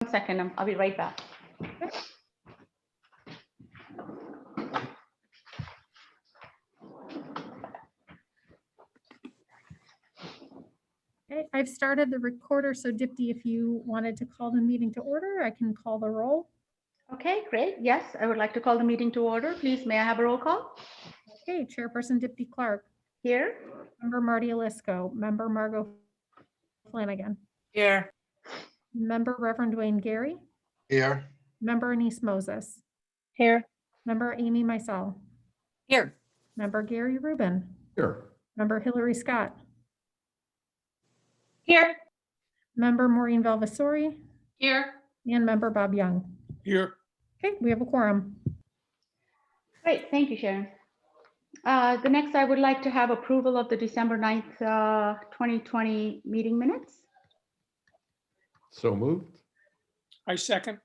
1 second, I'll be right back. Okay, I've started the recorder, so Dipti, if you wanted to call the meeting to order, I can call the roll. Okay, great. Yes, I would like to call the meeting to order. Please, may I have a roll call? Okay, Chairperson Dipti Clark, Here. Member Marty Alisco, Member Margot Flanagan, Here. Member Reverend Dwayne Gary, Here. Member Anise Moses, Here. Member Amy Mysell, Here. Member Gary Rubin, Here. Member Hillary Scott, Here. Member Maureen Valvasori, Here. and Member Bob Young. Here. Okay, we have a quorum. Great, thank you, Sharon. The next, I would like to have approval of the December 9th, 2020 meeting minutes. So moved. I second.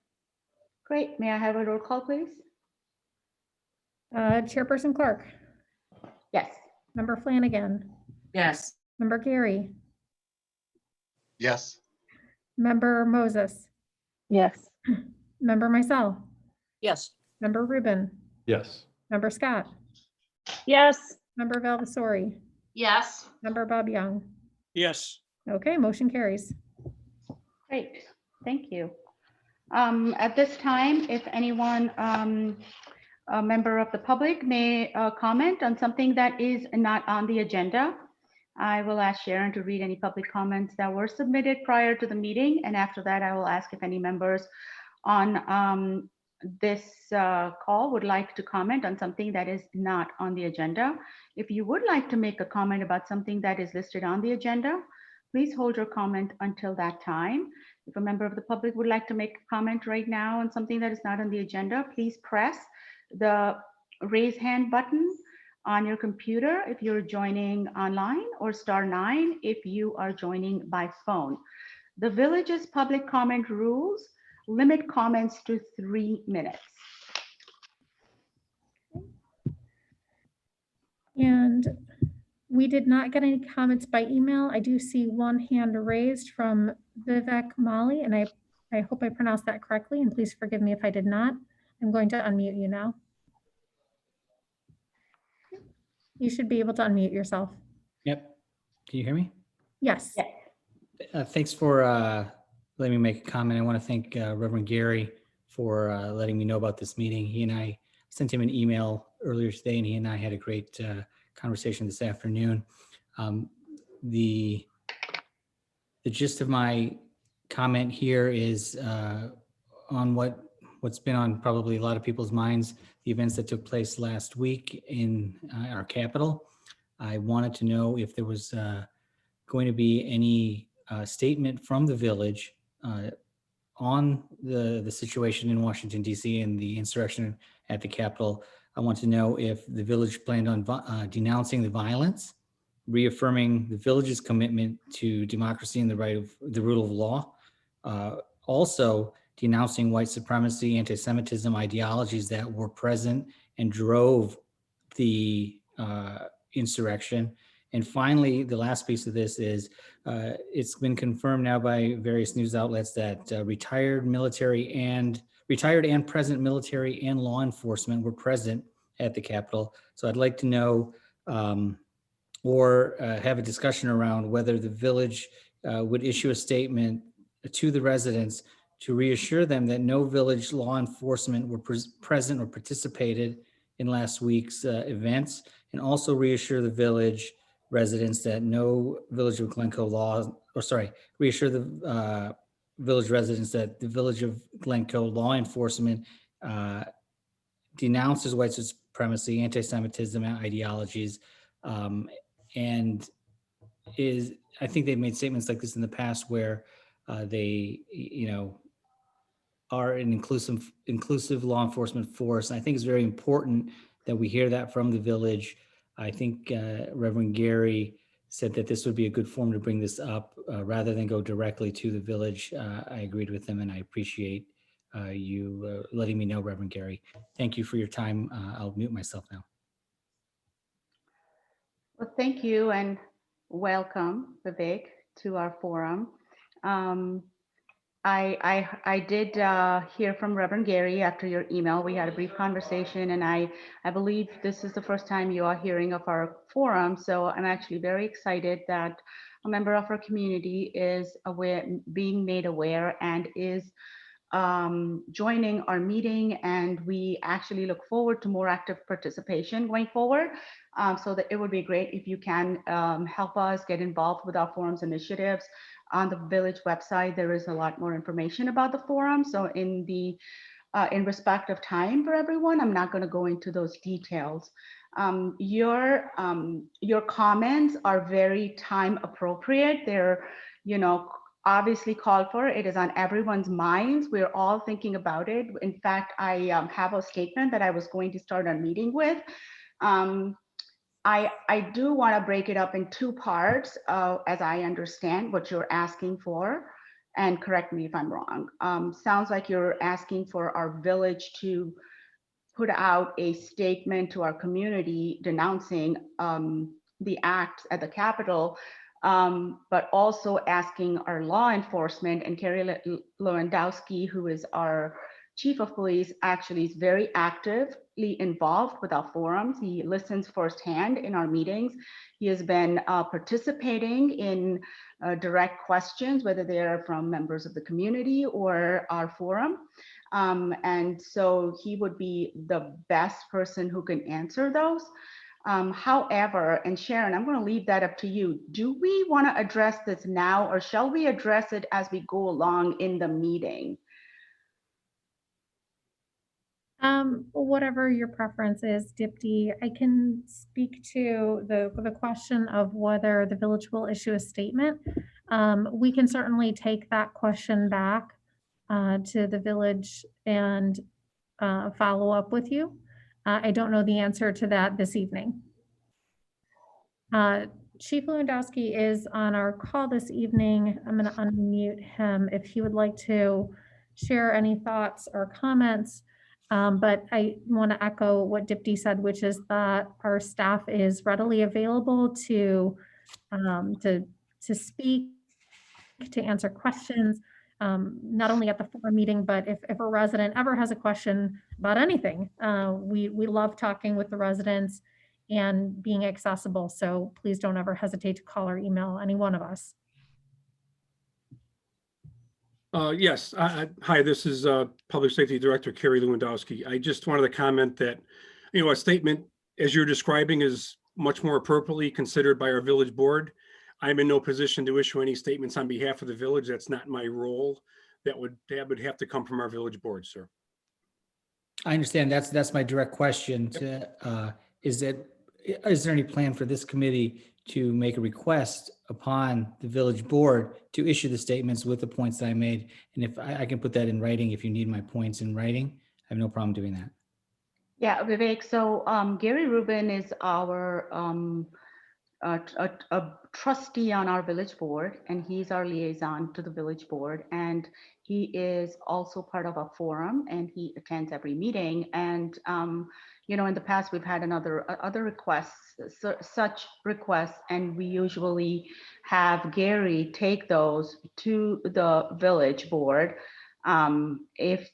Great, may I have a roll call, please? Chairperson Clark, Yes. Member Flanagan, Yes. Member Gary, Yes. Member Moses, Yes. Member Mysell, Yes. Member Rubin, Yes. Member Scott, Yes. Member Valvasori, Yes. Member Bob Young. Yes. Okay, motion carries. Great, thank you. At this time, if anyone, a member of the public may comment on something that is not on the agenda, I will ask Sharon to read any public comments that were submitted prior to the meeting. And after that, I will ask if any members on this call would like to comment on something that is not on the agenda. If you would like to make a comment about something that is listed on the agenda, please hold your comment until that time. If a member of the public would like to make a comment right now on something that is not on the agenda, please press the raise hand button on your computer if you're joining online, or *9 if you are joining by phone. The village's public comment rules limit comments to 3 minutes. And we did not get any comments by email. I do see one hand raised from Vivek Mali, and I hope I pronounced that correctly, and please forgive me if I did not. I'm going to unmute you now. You should be able to unmute yourself. Yep. Can you hear me? Yes. Yes. Thanks for letting me make a comment. I want to thank Reverend Gary for letting me know about this meeting. He and I sent him an email earlier today, and he and I had a great conversation this afternoon. The gist of my comment here is on what's been on probably a lot of people's minds, the events that took place last week in our capital. I wanted to know if there was going to be any statement from the village on the situation in Washington, D.C. and the insurrection at the Capitol. I want to know if the village planned on denouncing the violence, reaffirming the village's commitment to democracy and the rule of law, also denouncing white supremacy, anti-Semitism ideologies that were present and drove the insurrection. And finally, the last piece of this is it's been confirmed now by various news outlets that retired and present military and law enforcement were present at the Capitol. So I'd like to know or have a discussion around whether the village would issue a statement to the residents to reassure them that no village law enforcement were present or participated in last week's events, and also reassure the village residents that no Village of Glencoe reassure the village residents that the Village of Glencoe law enforcement denounces white supremacy, anti-Semitism ideologies, and I think they've made statements like this in the past where they, are an inclusive law enforcement force. And I think it's very important that we hear that from the village. I think Reverend Gary said that this would be a good forum to bring this up rather than go directly to the village. I agreed with him, and I appreciate you letting me know, Reverend Gary. Thank you for your time. I'll mute myself now. Well, thank you and welcome, Vivek, to our forum. I did hear from Reverend Gary after your email. We had a brief conversation, and I believe this is the first time you are hearing of our forum. So I'm actually very excited that a member of our community is aware, being made aware, and is joining our meeting. And we actually look forward to more active participation going forward. So that it would be great if you can help us get involved with our forums initiatives. On the village website, there is a lot more information about the forum. So in respect of time for everyone, I'm not going to go into those details. Your comments are very time appropriate. They're, obviously called for. It is on everyone's minds. We're all thinking about it. In fact, I have a statement that I was going to start our meeting with. I do want to break it up in two parts, as I understand what you're asking for, and correct me if I'm wrong. Sounds like you're asking for our village to put out a statement to our community denouncing the acts at the Capitol, but also asking our law enforcement, and Kerry Lewandowski, who is our chief of police, actually is very actively involved with our forums. He listens firsthand in our meetings. He has been participating in direct questions, whether they are from members of the community or our forum. And so he would be the best person who can answer those. However, and Sharon, I'm going to leave that up to you. Do we want to address this now, or shall we address it as we go along in the meeting? Whatever your preference is, Dipti. I can speak to the question of whether the village will issue a statement. We can certainly take that question back to the village and follow up with you. I don't know the answer to that this evening. Chief Lewandowski is on our call this evening. I'm going to unmute him if he would like to share any thoughts or comments. But I want to echo what Dipti said, which is that our staff is readily available to speak, to answer questions, not only at the forum meeting, but if a resident ever has a question about anything, we love talking with the residents and being accessible. So please don't ever hesitate to call or email any one of us. Yes. Hi, this is Public Safety Director Kerry Lewandowski. I just wanted to comment that, a statement as you're describing is much more appropriately considered by our village board. I'm in no position to issue any statements on behalf of the village. That's not my role. That would have to come from our village board, sir. I understand. That's my direct question. Is there any plan for this committee to make a request upon the village board to issue the statements with the points that I made? And if I can put that in writing, if you need my points in writing, I have no problem doing that. Yeah, Vivek. So Gary Rubin is our a trustee on our village board, and he's our liaison to the village board. And he is also part of a forum, and he attends every meeting. And in the past, we've had other requests, such requests, and we usually have Gary take those to the village board. If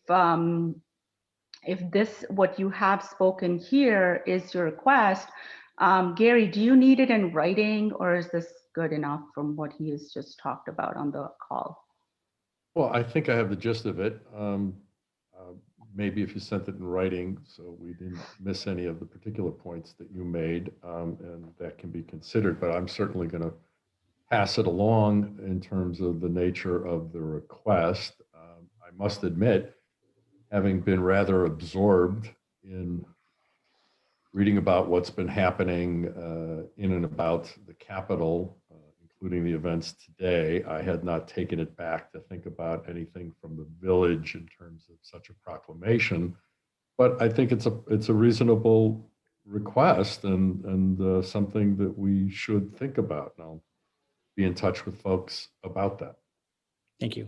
this, what you have spoken here, is your request, Gary, do you need it in writing, or is this good enough from what he has just talked about on the call? Well, I think I have the gist of it. Maybe if you sent it in writing, so we didn't miss any of the particular points that you made, and that can be considered, but I'm certainly going to pass it along in terms of the nature of the request. I must admit, having been rather absorbed in reading about what's been happening in and about the Capitol, including the events today, I had not taken it back to think about anything from the village in terms of such a proclamation. But I think it's a reasonable request and something that we should think about. And I'll be in touch with folks about that. Thank you.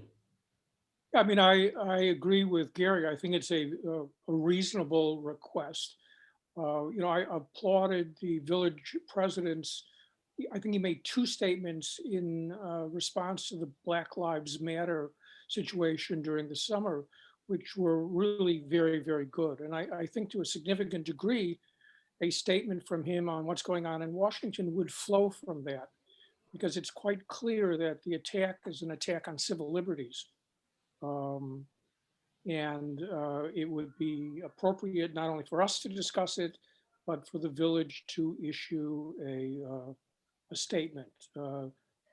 I mean, I agree with Gary. I think it's a reasonable request. I applauded the village president's, I think he made two statements in response to the Black Lives Matter situation during the summer, which were really very, very good. And I think to a significant degree, a statement from him on what's going on in Washington would flow from that, because it's quite clear that the attack is an attack on civil liberties. It would be appropriate not only for us to discuss it, but for the village to issue a statement.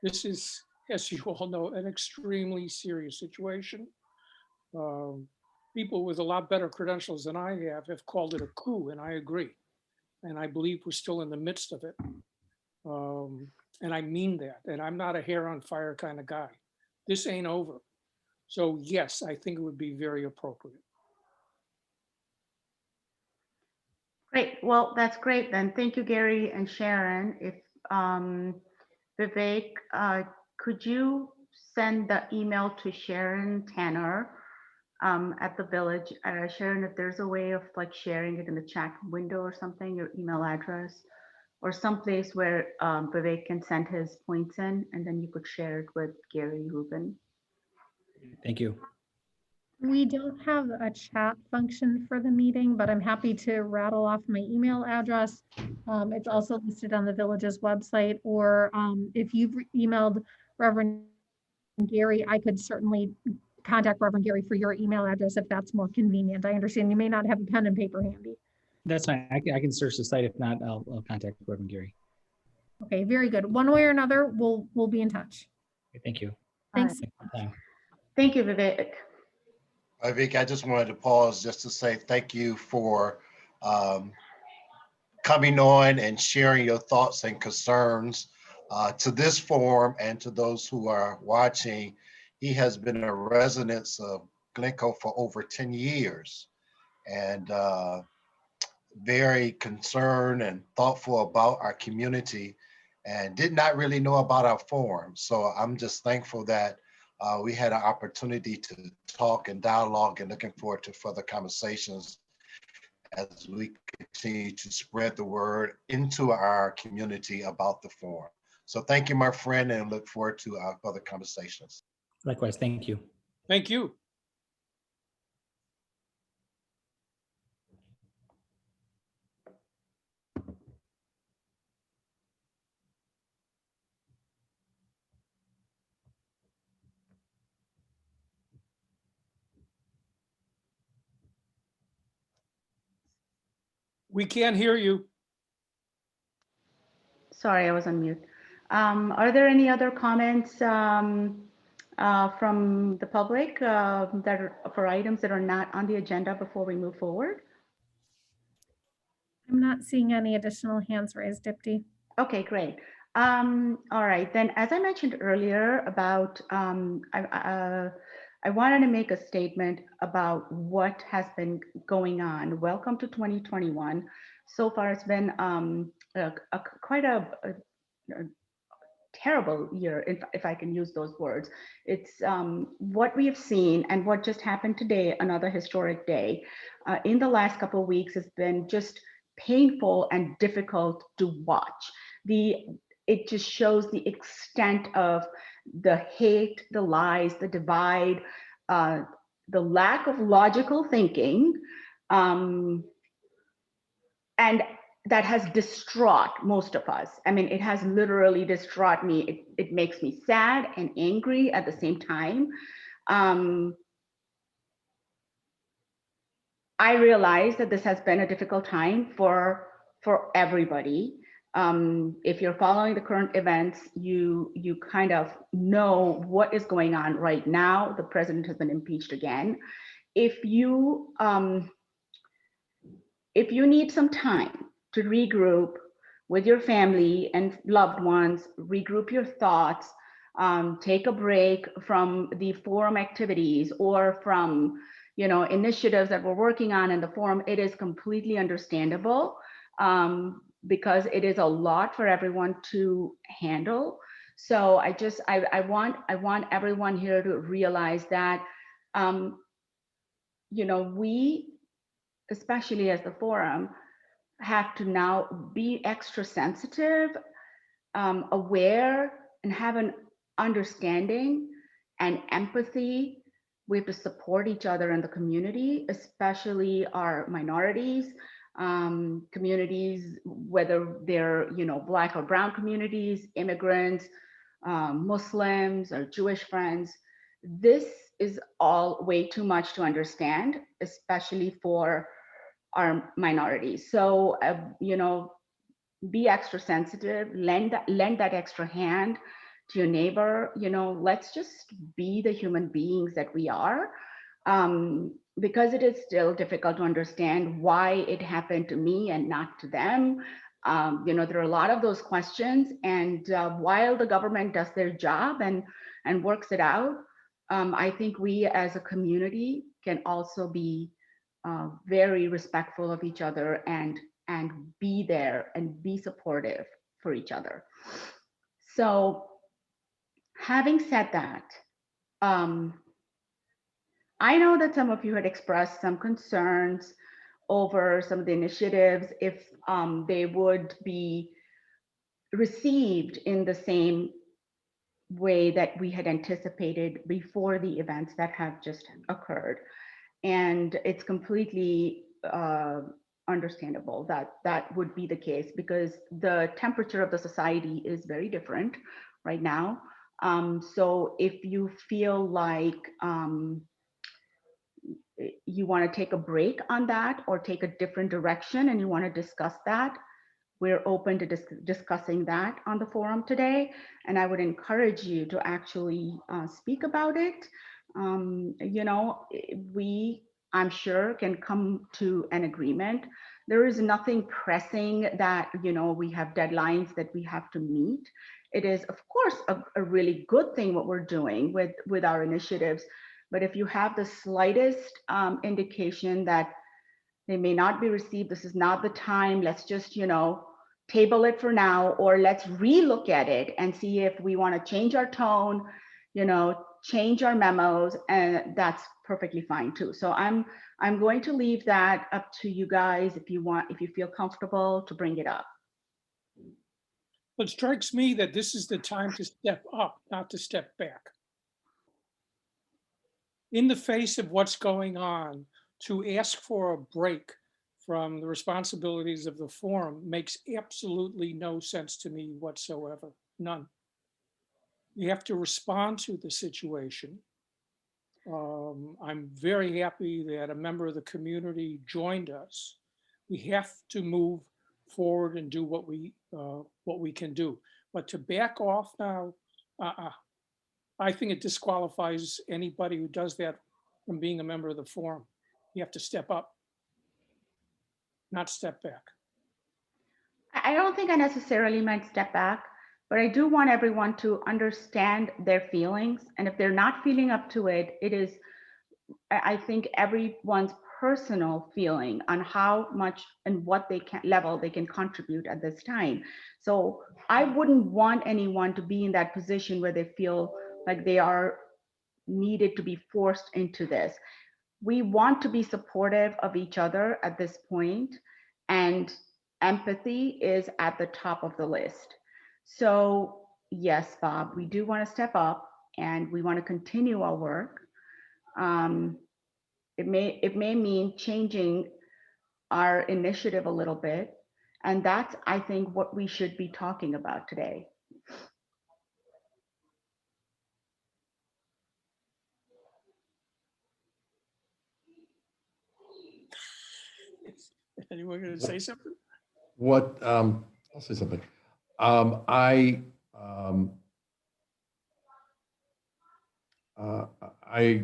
This is, as you all know, an extremely serious situation. People with a lot better credentials than I have called it a coup, and I agree. And I believe we're still in the midst of it. And I mean that. And I'm not a hair on fire kind of guy. This ain't over. So yes, I think it would be very appropriate. Great. Well, that's great then. Thank you, Gary and Sharon. If Vivek, could you send the email to Sharon Tanner at the village? Sharon, if there's a way of like sharing it in the chat window or something, your email address, or someplace where Vivek can send his points in, and then you could share it with Gary Rubin. Thank you. We don't have a chat function for the meeting, but I'm happy to rattle off my email address. It's also listed on the village's website, or if you've emailed Reverend Gary, I could certainly contact Reverend Gary for your email address if that's more convenient. I understand you may not have a pen and paper handy. That's fine. I can search the site. If not, I'll contact Reverend Gary. Okay, very good. One way or another, we'll be in touch. Okay, thank you. Thanks. Thank you, Vivek. Vic, I just wanted to pause just to say thank you for coming on and sharing your thoughts and concerns to this forum and to those who are watching. He has been a resident of Glencoe for over 10 years and very concerned and thoughtful about our community and did not really know about our forum. So I'm just thankful that we had an opportunity to talk and dialogue, and looking forward to further conversations as we continue to spread the word into our community about the forum. So thank you, my friend, and look forward to our further conversations. Likewise, thank you. Thank you. We can't hear you. Sorry, I was on mute. Are there any other comments from the public that are for items that are not on the agenda before we move forward? I'm not seeing any additional hands raised, Dipti. Okay, great. All right, then, as I mentioned earlier about, I wanted to make a statement about what has been going on. Welcome to 2021. So far, it's been quite a terrible year, if I can use those words. It's what we have seen and what just happened today, another historic day. In the last couple of weeks has been just painful and difficult to watch. It just shows the extent of the hate, the lies, the divide, the lack of logical thinking, and that has distraught most of us. I mean, it has literally distraught me. It makes me sad and angry at the same time. I realize that this has been a difficult time for everybody. If you're following the current events, you kind of know what is going on right now. The president has been impeached again. If you need some time to regroup with your family and loved ones, regroup your thoughts, take a break from the forum activities or from initiatives that we're working on in the forum, it is completely understandable because it is a lot for everyone to handle. So I want everyone here to realize that we, especially as the forum, have to now be extra sensitive, aware, and have an understanding and empathy we have to support each other in the community, especially our minorities, communities, whether they're, Black or brown communities, immigrants, Muslims or Jewish friends. This is all way too much to understand, especially for our minorities. So, be extra sensitive, lend that extra hand to your neighbor. Let's just be the human beings that we are, because it is still difficult to understand why it happened to me and not to them. There are a lot of those questions, and while the government does their job and works it out, I think we as a community can also be very respectful of each other and be there and be supportive for each other. So, having said that, I know that some of you had expressed some concerns over some of the initiatives, if they would be received in the same way that we had anticipated before the events that have just occurred. And it's completely understandable that that would be the case, because the temperature of the society is very different right now. So if you feel like you want to take a break on that or take a different direction and you want to discuss that, we're open to discussing that on the forum today. And I would encourage you to actually speak about it. We, I'm sure, can come to an agreement. There is nothing pressing that, we have deadlines that we have to meet. It is, of course, a really good thing what we're doing with our initiatives. But if you have the slightest indication that they may not be received, this is not the time, let's just, table it for now, or let's relook at it and see if we want to change our tone, change our memos, and that's perfectly fine too. So I'm going to leave that up to you guys if you feel comfortable to bring it up. It strikes me that this is the time to step up, not to step back. In the face of what's going on, to ask for a break from the responsibilities of the forum makes absolutely no sense to me whatsoever, none. You have to respond to the situation. I'm very happy that a member of the community joined us. We have to move forward and do what we can do. But to back off now, I think it disqualifies anybody who does that from being a member of the forum. You have to step up, not step back. I don't think I necessarily meant step back, but I do want everyone to understand their feelings. And if they're not feeling up to it, it is, I think, everyone's personal feeling on how much and what level they can contribute at this time. So I wouldn't want anyone to be in that position where they feel like they are needed to be forced into this. We want to be supportive of each other at this point, and empathy is at the top of the list. So yes, Bob, we do want to step up and we want to continue our work. It may mean changing our initiative a little bit, and that's, I think, what we should be talking about today. Anyone going to say something? I'll say something. I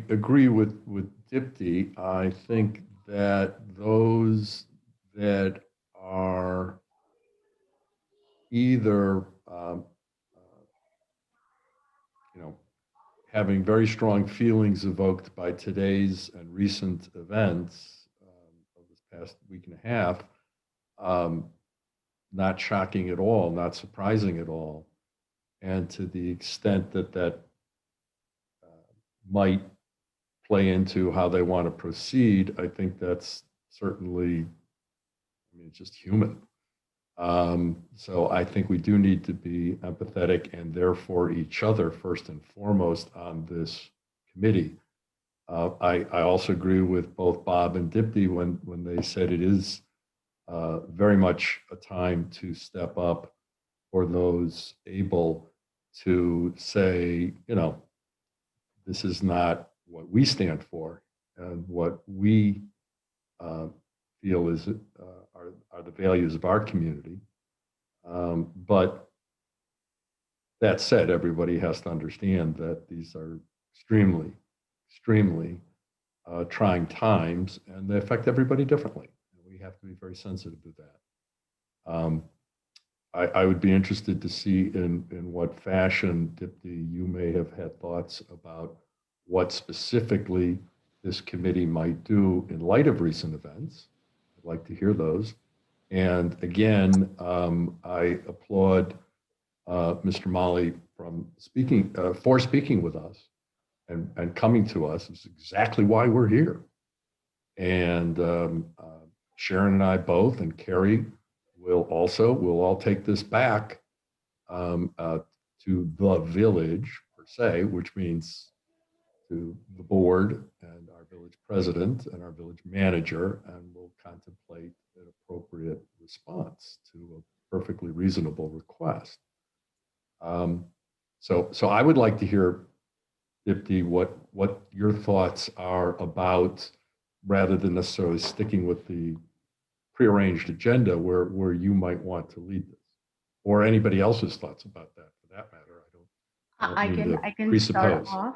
agree with Dipti. I think that those that are either having very strong feelings evoked by today's and recent events of this past week and a half, not shocking at all, not surprising at all, and to the extent that that might play into how they want to proceed, I think that's certainly, it's just human. So I think we do need to be empathetic and therefore each other first and foremost on this committee. I also agree with both Bob and Dipti when they said it is very much a time to step up for those able to say, you know, this is not what we stand for and what we feel is are the values of our community. But that said, everybody has to understand that these are extremely trying times, and they affect everybody differently. We have to be very sensitive to that. I would be interested to see in what fashion, Dipti, you may have had thoughts about what specifically this committee might do in light of recent events. I'd like to hear those. And again, I applaud Mr. Molly from for speaking with us and coming to us. Is exactly why we're here. And Sharon and I both, and Carrie we'll all take this back to the village per se, which means to the board and our village president and our village manager, and we'll contemplate an appropriate response to a perfectly reasonable request. So I would like to hear, Dipti, what your thoughts are about, rather than necessarily sticking with the prearranged agenda, where you might want to lead this, or anybody else's thoughts about that, for that matter. I don't mean to I can presuppose. start off.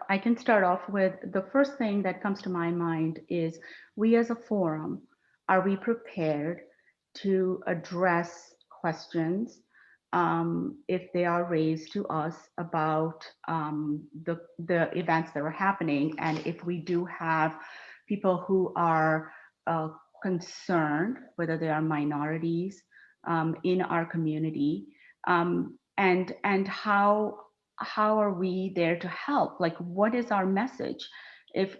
I can start off with the first thing that comes to my mind is, we as a forum, are we prepared to address questions if they are raised to us about the events that are happening, and if we do have people who are concerned, whether they are minorities in our community, and how are we there to help? Like, what is our message if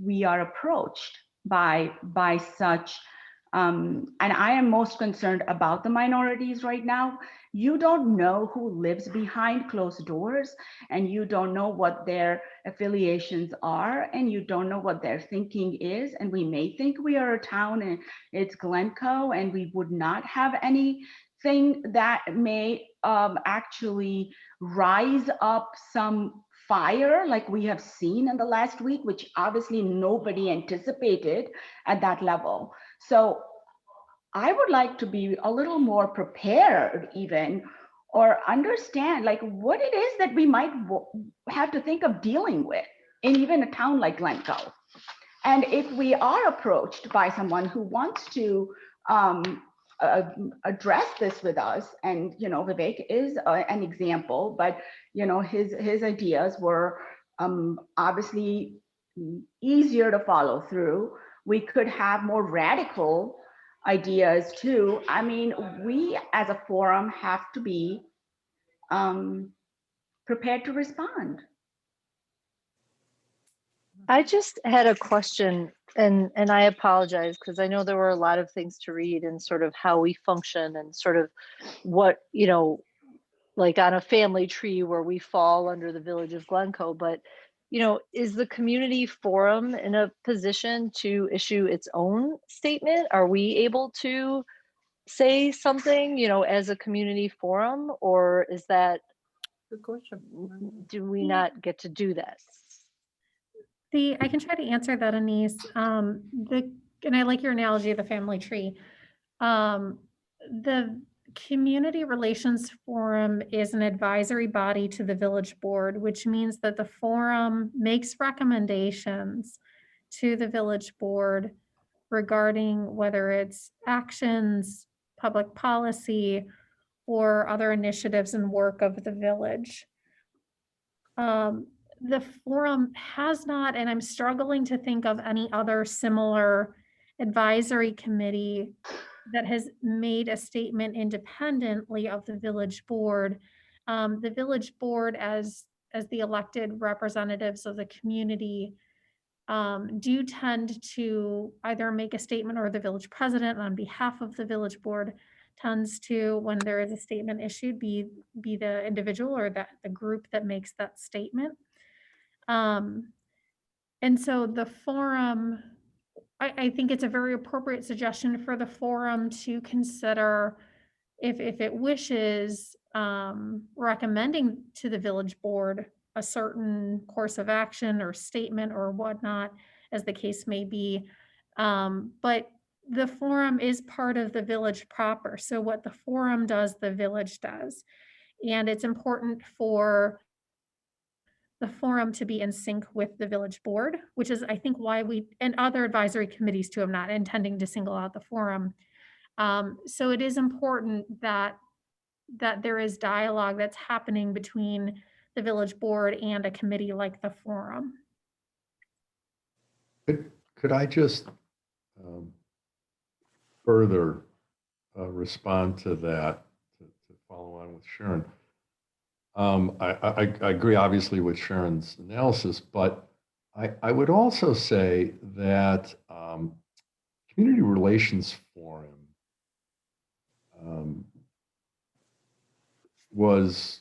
we are approached by such and I am most concerned about the minorities right now. You don't know who lives behind closed doors, and you don't know what their affiliations are, and you don't know what their thinking is. And we may think we are a town and it's Glencoe, and we would not have anything that may actually rise up some fire like we have seen in the last week, which obviously nobody anticipated at that level. So I would like to be a little more prepared, even, or understand like what it is that we might have to think of dealing with in even a town like Glencoe. And if we are approached by someone who wants to address this with us, and Vivek is an example, but his ideas were obviously easier to follow through. We could have more radical ideas too. I mean, we as a forum have to be prepared to respond. I just had a question, and I apologize because I know there were a lot of things to read, and sort of how we function, and sort of what, like on a family tree where we fall under the village of Glencoe. But, is the community forum in a position to issue its own statement? Are we able to say something, as a community forum, or is that, Good question. do we not get to do that? I can try to answer that, Anise. And I like your analogy of the family tree. The Community Relations Forum is an advisory body to the village board, which means that the forum makes recommendations to the village board regarding whether it's actions, public policy, or other initiatives and work of the village. The forum has not, and I'm struggling to think of any other similar advisory committee that has made a statement independently of the village board. The village board, as the elected representatives of the community, do tend to either make a statement, or the village president on behalf of the village board tends to, when there is a statement issued, be the individual or the group that makes that statement. And so the forum, I think it's a very appropriate suggestion for the forum to consider if it wishes, recommending to the village board a certain course of action or statement or whatnot, as the case may be. But the forum is part of the village proper. So what the forum does, the village does. And it's important for the forum to be in sync with the village board, which is, I think, why we, and other advisory committees too, I'm not intending to single out the forum. So it is important that there is dialogue that's happening between the village board and a committee like the forum. Could I just further respond to that, to follow on with Sharon? I agree, obviously, with Sharon's analysis, but I would also say that Community Relations Forum was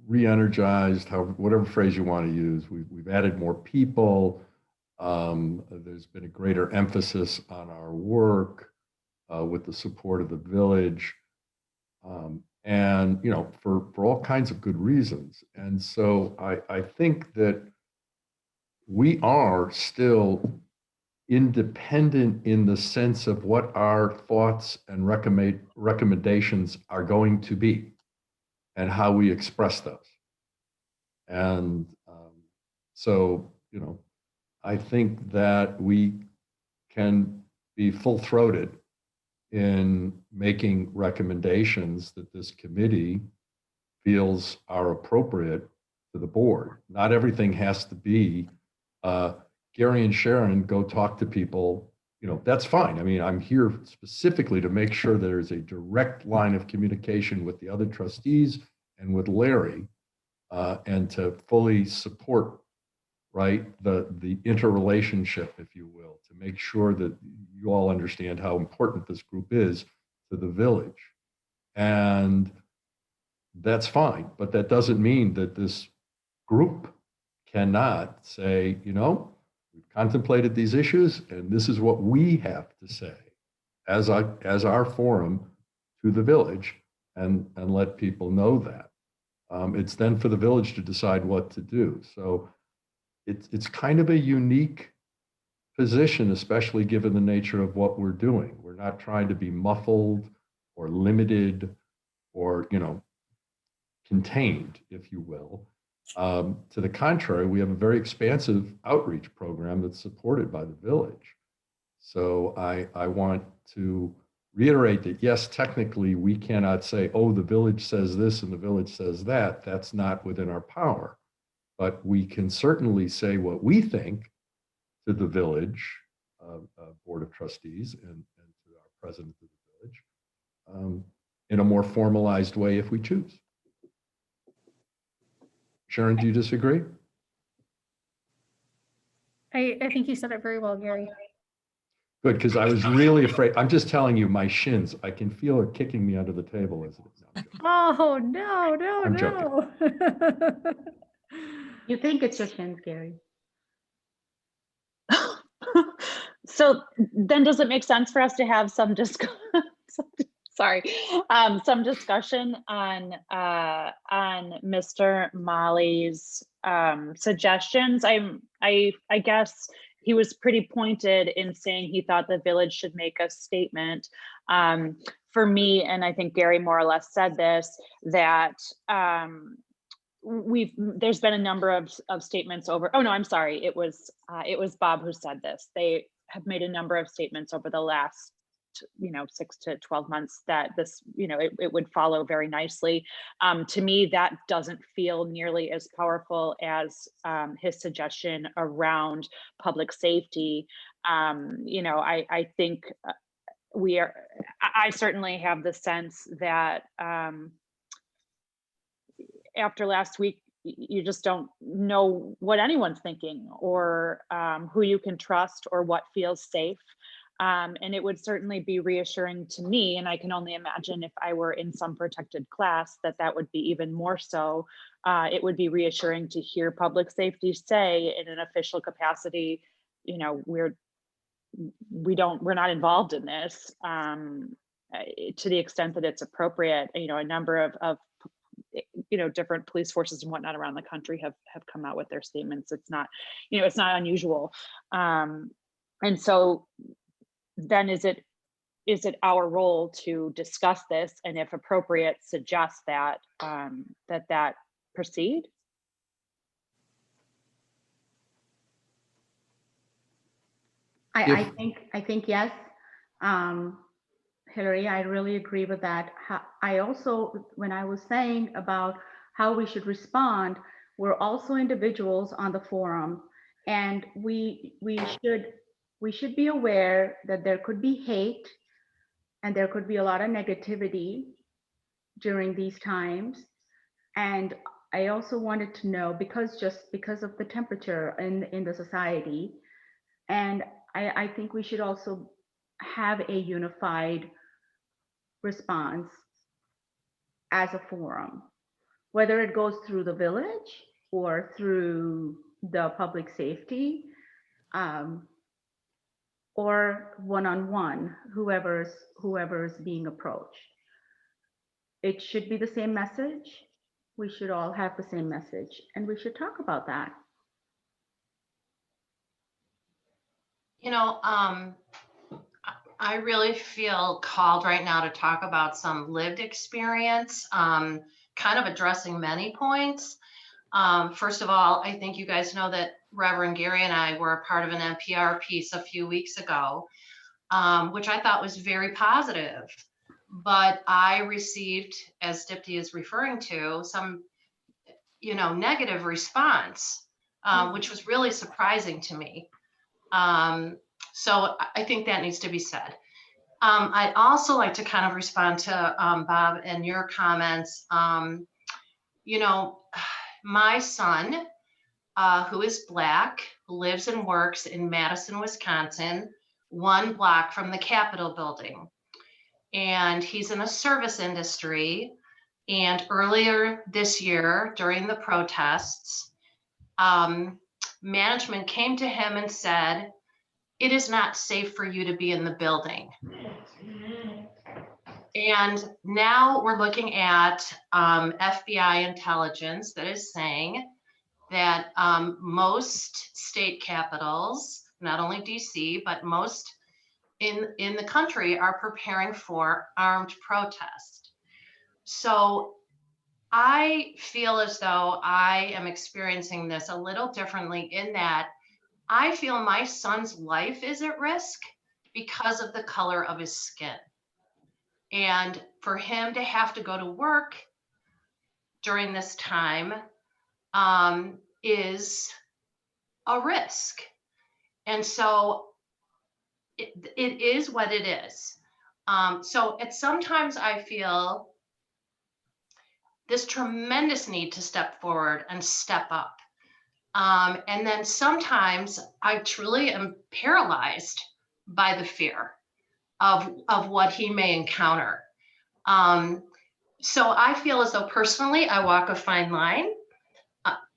re-energized, however, whatever phrase you want to use. We've added more people. There's been a greater emphasis on our work with the support of the village. And for all kinds of good reasons. And so I think that we are still independent in the sense of what our thoughts and recommendations are going to be and how we express those. And so, I think that we can be full-throated in making recommendations that this committee feels are appropriate to the board. Not everything has to be Gary and Sharon go talk to people. That's fine. I mean, I'm here specifically to make sure there's a direct line of communication with the other trustees and with Larry, and to fully support, right, the interrelationship, if you will, to make sure that you all understand how important this group is to the village. And that's fine, but that doesn't mean that this group cannot say, we've contemplated these issues and this is what we have to say as our forum to the village, and let people know that. It's then for the village to decide what to do. So it's kind of a unique position, especially given the nature of what we're doing. We're not trying to be muffled or limited or, contained, if you will. To the contrary, we have a very expansive outreach program that's supported by the village. So I want to reiterate that, yes, technically we cannot say, oh, the village says this and the village says that. That's not within our power. But we can certainly say what we think to the village board of trustees and to our president of the village in a more formalized way if we choose. Sharon, do you disagree? I think you said it very well, Gary. Good, because I was really afraid. I'm just telling you, my shins, I can feel it kicking me under the table as it is. Oh, no, I'm no. You think it's your shins, Gary. So then does it make sense for us to have some some discussion on Mr. Molly's suggestions? I guess he was pretty pointed in saying he thought the village should make a statement. For me, and I think Gary more or less said this, that there's been a number of statements over. Oh no, I'm sorry. It was Bob who said this. They have made a number of statements over the last 6 to 12 months that this, it would follow very nicely. To me, that doesn't feel nearly as powerful as his suggestion around public safety. I think I certainly have the sense that after last week, you just don't know what anyone's thinking or who you can trust or what feels safe. And it would certainly be reassuring to me, and I can only imagine if I were in some protected class that would be even more so it would be reassuring to hear public safety say in an official capacity, you know, we're not involved in this, to the extent that it's appropriate. You know, a number of you know, different police forces and whatnot around the country have come out with their statements. It's not, you know, it's not unusual. And so then is it our role to discuss this, and if appropriate, suggest that that proceed? I think yes. Hillary, I really agree with that. I also, when I was saying about how we should respond, we're also individuals on the forum, and we should be aware that there could be hate and there could be a lot of negativity during these times. And I also wanted to know, because of the temperature in the society, and I think we should also have a unified response as a forum, whether it goes through the village or through the public safety, or one-on-one, whoever's being approached. It should be the same message. We should all have the same message, and we should talk about that. You know, I really feel called right now to talk about some lived experience, kind of addressing many points. First of all, I think you guys know that Reverend Gary and I were a part of an NPR piece a few weeks ago, which I thought was very positive. But I received, as Dipti is referring to, some, you know, negative response, which was really surprising to me. So I think that needs to be said. I'd also like to kind of respond to Bob and your comments. You know, my son, who is Black, lives and works in Madison, Wisconsin, 1 block from the Capitol building. And he's in a service industry. And earlier this year, during the protests, management came to him and said, "It is not safe for you to be in the building." And now we're looking at FBI intelligence that is saying that most state capitals, not only DC, but most in the country, are preparing for armed protest. So I feel as though I am experiencing this a little differently, in that I feel my son's life is at risk because of the color of his skin. And for him to have to go to work during this time is a risk. And so it is what it is. So sometimes I feel this tremendous need to step forward and step up. And then sometimes I truly am paralyzed by the fear of what he may encounter. So I feel as though personally I walk a fine line.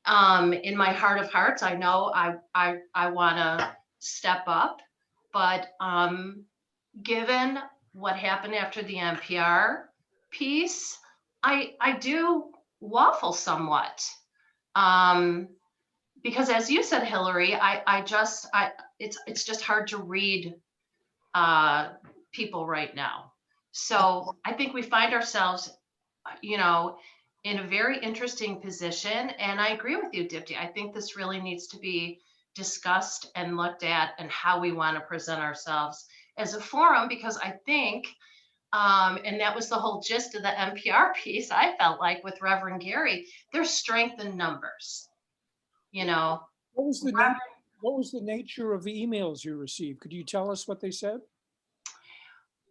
In my heart of hearts, I know I want to step up, but given what happened after the NPR piece, I do waffle somewhat. Because as you said, Hillary, it's just hard to read people right now. So I think we find ourselves, you know, in a very interesting position. And I agree with you, Dipti. I think this really needs to be discussed and looked at, and how we want to present ourselves as a forum, because I think, and that was the whole gist of the NPR piece, I felt like, with Reverend Gary, there's strength in numbers. You know, What was the nature of the emails you received? Could you tell us what they said?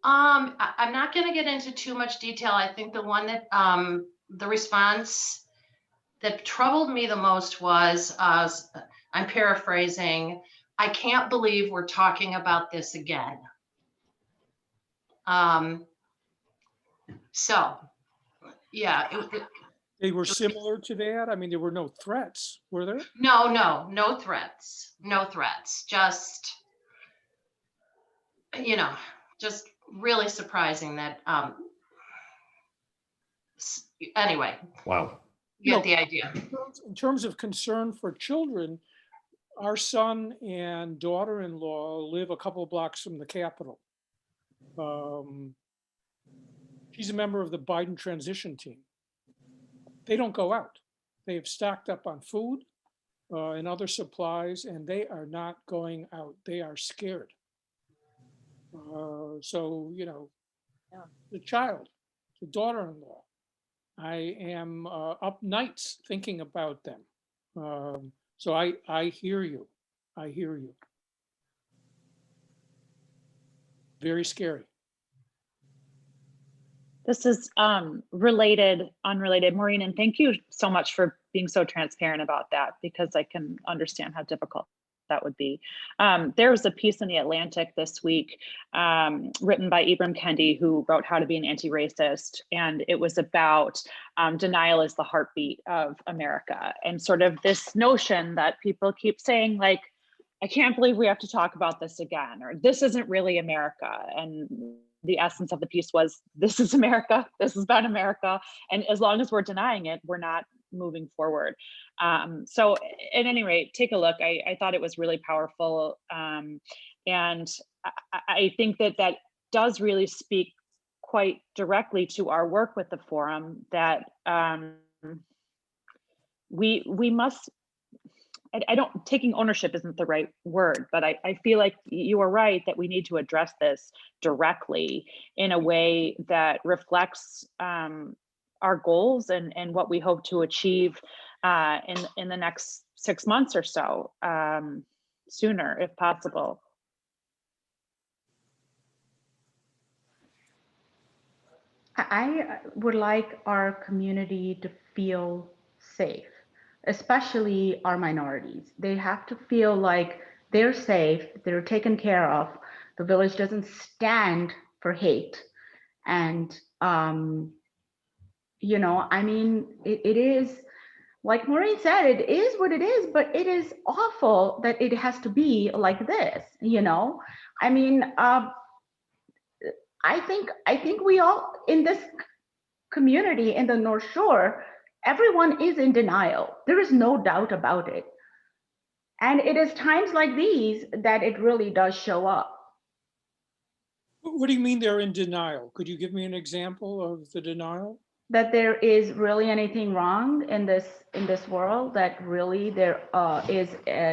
I'm not going to get into too much detail. I think the one that the response that troubled me the most was, I'm paraphrasing, "I can't believe we're talking about this again." So yeah, They were similar to that? I mean, there were no threats, were there? No threats, no threats, just, just really surprising that, anyway, Wow. you No. get the idea. In terms of concern for children, our son and daughter-in-law live a couple of blocks from the Capitol. She's a member of the Biden transition team. They don't go out. They have stocked up on food and other supplies, and they are not going out. They are scared. So, the child, the daughter-in-law, I am up nights thinking about them. So I hear you. I hear you. Very scary. This is related, unrelated. Maureen, and thank you so much for being so transparent about that, because I can understand how difficult that would be. There was a piece in the Atlantic this week written by Ibram Kendi, who wrote How to Be an Anti-Racist. And it was about denial is the heartbeat of America, and sort of this notion that people keep saying, like, I can't believe we have to talk about this again, or this isn't really America. And the essence of the piece was, this is America, this has been America. And as long as we're denying it, we're not moving forward. So at any rate, take a look. I thought it was really powerful. And I think that that does really speak quite directly to our work with the forum, that we must, I don't, taking ownership isn't the right word, but I feel like you are right that we need to address this directly in a way that reflects our goals and what we hope to achieve in the next 6 months or so, sooner if possible. I would like our community to feel safe, especially our minorities. They have to feel like they're safe, they're taken care of. The village doesn't stand for hate. And, I mean, it is, like Maureen said, it is what it is, but it is awful that it has to be like this, I mean, I think we all in this community in the North Shore, everyone is in denial. There is no doubt about it. And it is times like these that it really does show up. What do you mean they're in denial? Could you give me an example of the denial? That there is really anything wrong in this world, that really there is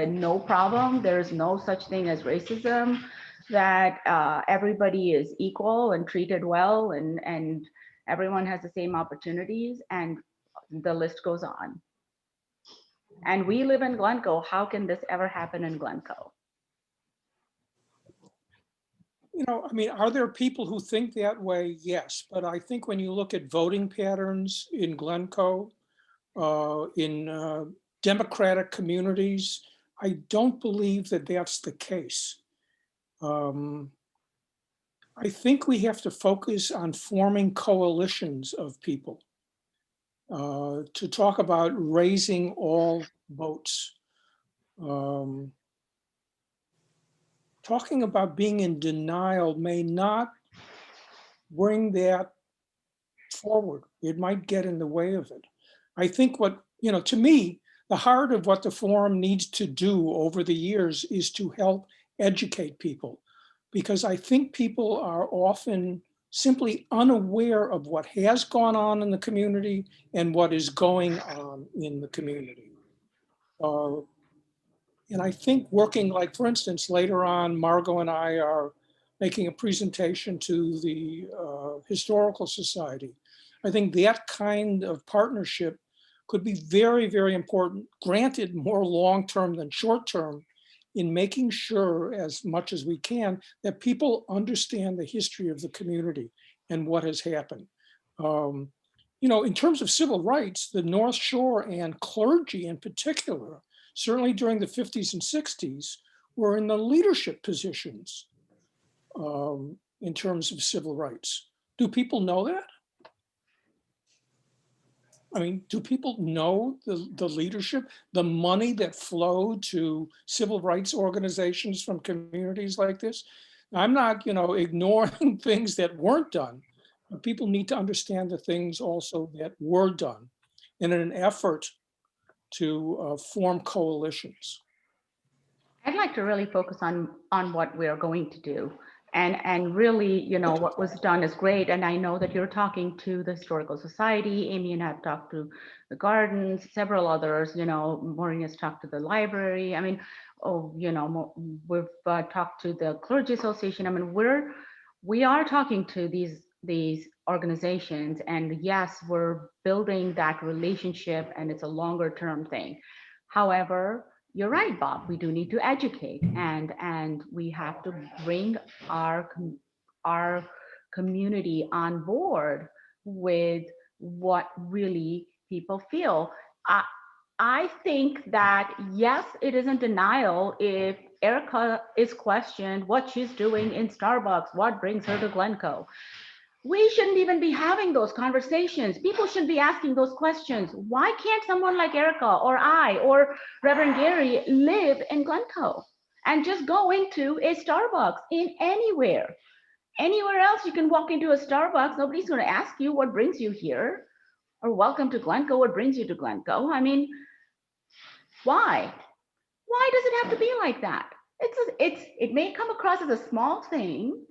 no problem. There's no such thing as racism, that everybody is equal and treated well, and everyone has the same opportunities, and the list goes on. And we live in Glencoe. How can this ever happen in Glencoe? I mean, are there people who think that way? Yes, but I think when you look at voting patterns in Glencoe, in Democratic communities, I don't believe that that's the case. I think we have to focus on forming coalitions of people to talk about raising all votes. Talking about being in denial may not bring that forward. It might get in the way of it. I think to me, the heart of what the forum needs to do over the years is to help educate people, because I think people are often simply unaware of what has gone on in the community and what is going on in the community. And I think working, like, for instance, later on, Margot and I are making a presentation to the Historical Society. I think that kind of partnership could be very, very important, granted more long-term than short-term, in making sure as much as we can that people understand the history of the community and what has happened. In terms of civil rights, the North Shore and clergy in particular, certainly during the 50s and 60s, were in the leadership positions in terms of civil rights. Do people know that? I mean, do people know the leadership, the money that flowed to civil rights organizations from communities like this? I'm not, ignoring things that weren't done, but people need to understand the things also that were done in an effort to form coalitions. I'd like to really focus on what we're going to do. And really, what was done is great. And I know that you're talking to the Historical Society. Amy and I have talked to the gardens, several others, Maureen has talked to the library. I mean, we've talked to the Clergy Association. I mean, we are talking to these organizations, and yes, we're building that relationship, and it's a longer term thing. However, you're right, Bob. We do need to educate, and we have to bring our community on board with what really people feel. I think that yes, it is in denial if Erica is questioned what she's doing in Starbucks, what brings her to Glencoe. We shouldn't even be having those conversations. People shouldn't be asking those questions. Why can't someone like Erica or I or Reverend Gary live in Glencoe and just go into a Starbucks in anywhere? Anywhere else you can walk into a Starbucks, nobody's going to ask you what brings you here, or welcome to Glencoe, what brings you to Glencoe. I mean, why? Why does it have to be like that? It may come across as a small thing,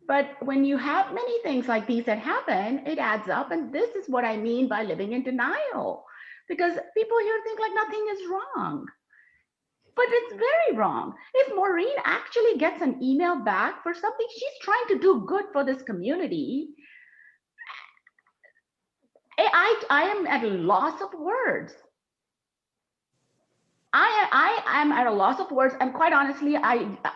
but when you have many things like these that happen, it adds up. And this is what I mean by living in denial, because people here think like nothing is wrong. But it's very wrong. If Maureen actually gets an email back for something, she's trying to do good for this community. I am at a loss of words. I am at a loss of words. And quite honestly,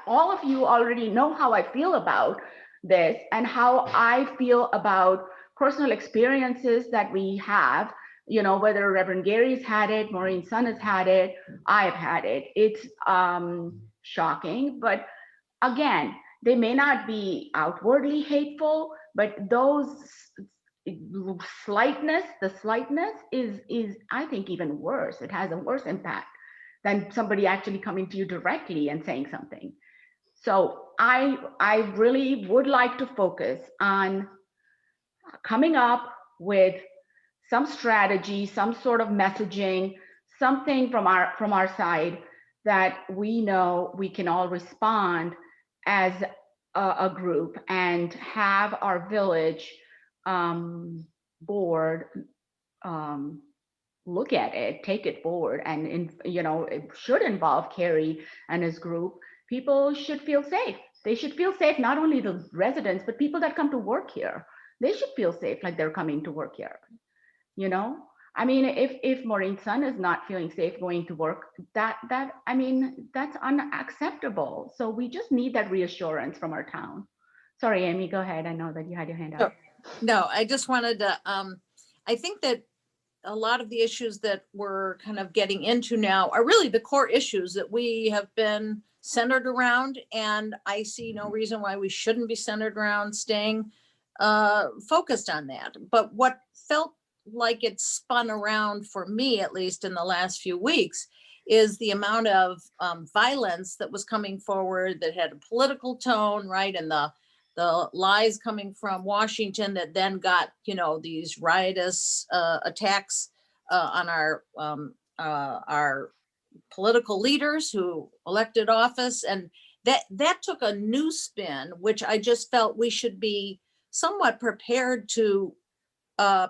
all of you already know how I feel about this and how I feel about personal experiences that we have, whether Reverend Gary's had it, Maureen's son has had it, I've had it. It's shocking, but again, they may not be outwardly hateful, but those the slightness is, I think, even worse. It has a worse impact than somebody actually coming to you directly and saying something. So I really would like to focus on coming up with some strategy, some sort of messaging, something from our side that we know we can all respond as a group and have our village board look at it, take it forward, and it should involve Kerry and his group. People should feel safe. They should feel safe, not only the residents, but people that come to work here. They should feel safe like they're coming to work here. I mean, if Maureen's son is not feeling safe going to work, that's unacceptable. So we just need that reassurance from our town. Sorry, Amy, go ahead. I know that you had your hand up. No, I just wanted to, I think that a lot of the issues that we're kind of getting into now are really the core issues that we have been centered around. And I see no reason why we shouldn't be centered around staying focused on that. But what felt like it spun around for me, at least in the last few weeks, is the amount of violence that was coming forward that had a political tone, right? And the lies coming from Washington that then got, these riotous attacks on our political leaders who elected office. And that took a new spin, which I just felt we should be somewhat prepared to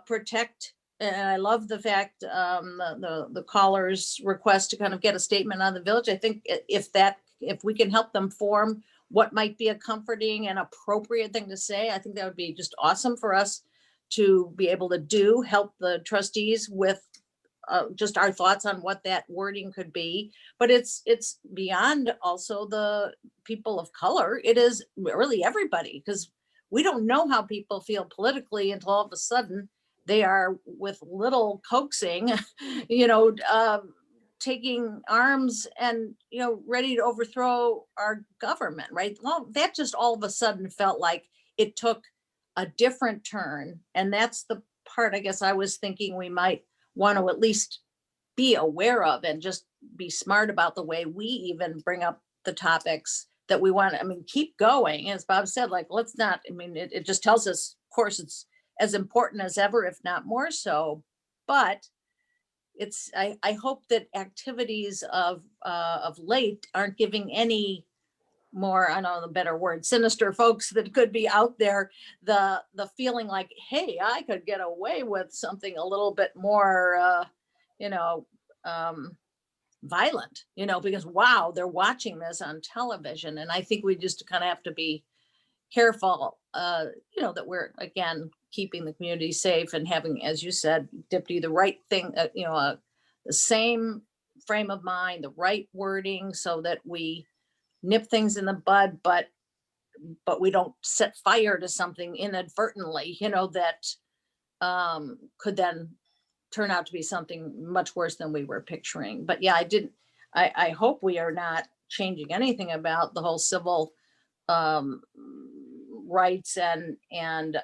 protect. And I love the fact the caller's request to kind of get a statement on the village. I think if we can help them form what might be a comforting and appropriate thing to say, I think that would be just awesome for us to be able to help the trustees with just our thoughts on what that wording could be. But it's beyond also the people of color. It is really everybody, because we don't know how people feel politically until all of a sudden they are, with little coaxing, taking arms and, ready to overthrow our government, right? Well, that just all of a sudden felt like it took a different turn. And that's the part, I guess I was thinking we might want to at least be aware of and just be smart about the way we even bring up the topics that we want. I mean, keep going. As Bob said, like, let's not, I mean, it just tells us, of course, it's as important as ever, if not more so. But it's, I hope that activities of late aren't giving any more, I don't know the better word, sinister folks that could be out there, the feeling like, hey, I could get away with something a little bit more, you know, violent, you know, because wow, they're watching this on television. And I think we just kind of have to be careful, you know, that we're, again, keeping the community safe and having, as you said, Deputy, the right thing, you know, the same frame of mind, the right wording, so that we nip things in the bud, but we don't set fire to something inadvertently, you know, that could then turn out to be something much worse than we were picturing. But yeah, I hope we are not changing anything about the whole civil rights and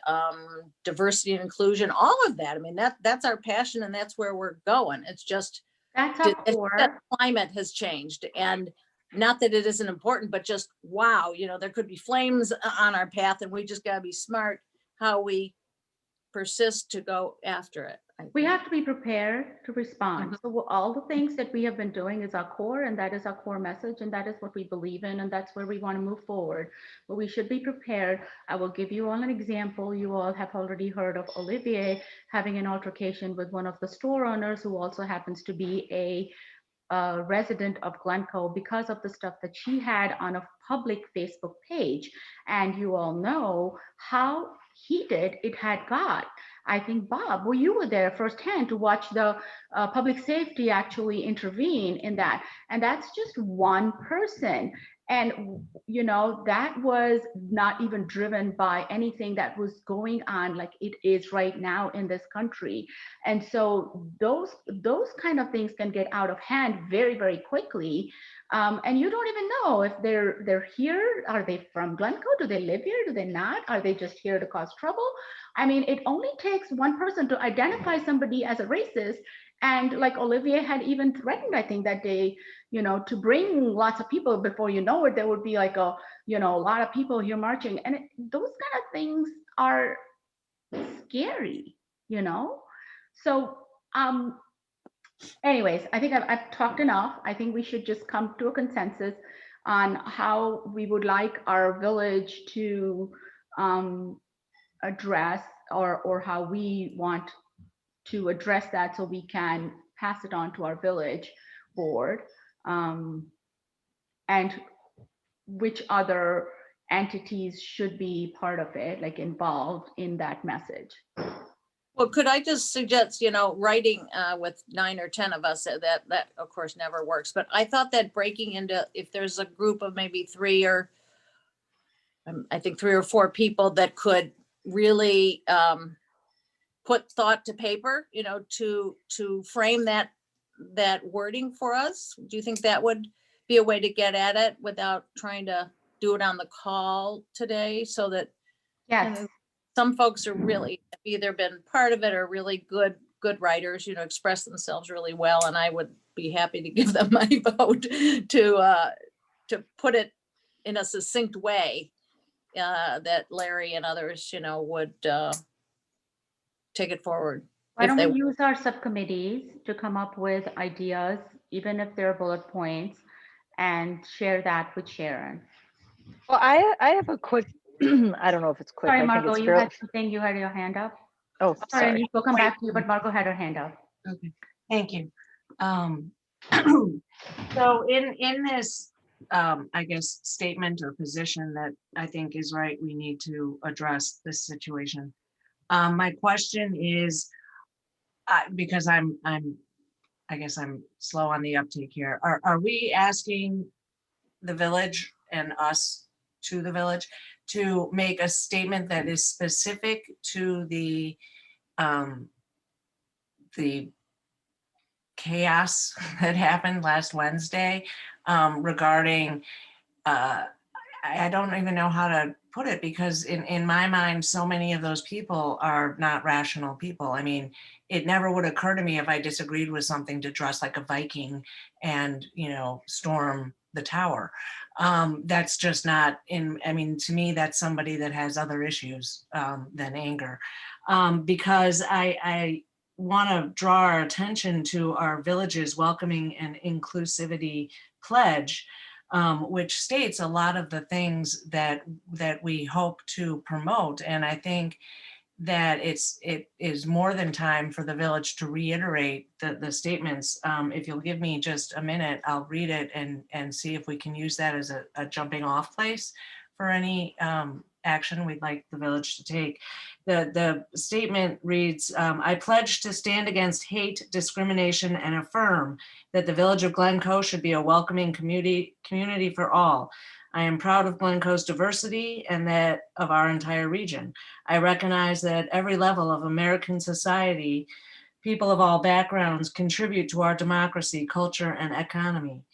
diversity and inclusion, all of that. I mean, that's our passion and that's where we're going. It's just, That's our that core. climate has changed, and not that it isn't important, but just, wow, you know, there could be flames on our path and we just gotta be smart how we persist to go after it. We have to be prepared to respond. Mhm. So all the things that we have been doing is our core, and that is our core message, and that is what we believe in, and that's where we want to move forward. But we should be prepared. I will give you all an example. You all have already heard of Olivier having an altercation with one of the store owners who also happens to be a resident of Glencoe because of the stuff that she had on a public Facebook page. And you all know how heated it had got. I think, Bob, well, you were there firsthand to watch the public safety actually intervene in that. And that's just one person. And, you know, that was not even driven by anything that was going on like it is right now in this country. And so those kind of things can get out of hand very, very quickly. And you don't even know if they're here. Are they from Glencoe? Do they live here? Do they not? Are they just here to cause trouble? I mean, it only takes one person to identify somebody as a racist. And like Olivier had even threatened, I think that day, you know, to bring lots of people. Before you know it, there would be like a, you know, a lot of people here marching. And those kind of things are scary, you know? So, anyways, I think I've talked enough. I think we should just come to a consensus on how we would like our village to address, or how we want to address that, so we can pass it on to our village board, and which other entities should be part of it, like involved in that message. Well, could I just suggest, you know, writing with 9 or 10 of us, that of course never works, but I thought that breaking into, if there's a group of maybe 3 or I think 3 or 4 people that could really put thought to paper, you know, to frame that wording for us. Do you think that would be a way to get at it without trying to do it on the call today, so that Yes. some folks are really have either been part of it or really good writers, you know, express themselves really well, and I would be happy to give them my vote to put it in a succinct way that Larry and others, you know, would take it forward. Why if don't they we use our subcommittees to come up with ideas, even if they're bullet points, and share that with Sharon? Well, I have a quick, I don't know if it's quick. Sorry, I think Margot, it's you fairly, had something, you had your hand up? oh, Sorry, sorry. we'll come back to you, but Margot had her hand up. Okay, thank you. So in this, I guess, statement or position that I think is right, we need to address this situation. My question is, because I guess I'm slow on the uptake here. Are we asking the village and us to the village to make a statement that is specific to the chaos that happened last Wednesday regarding I don't even know how to put it, because in my mind, so many of those people are not rational people. I mean, it never would occur to me if I disagreed with something to dress like a Viking and, storm the tower. That's just not I mean, to me, that's somebody that has other issues than anger. Because I want to draw our attention to our village's welcoming and inclusivity pledge, which states a lot of the things that we hope to promote. And I think that it is more than time for the village to reiterate the statements. If you'll give me just a minute, I'll read it and see if we can use that as a jumping off place for any action we'd like the village to take. The statement reads, I pledge to stand against hate, discrimination, and affirm that the village of Glencoe should be a welcoming community for all. I am proud of Glencoe's diversity and that of our entire region. I recognize that at every level of American society, people of all backgrounds contribute to our democracy, culture, and economy.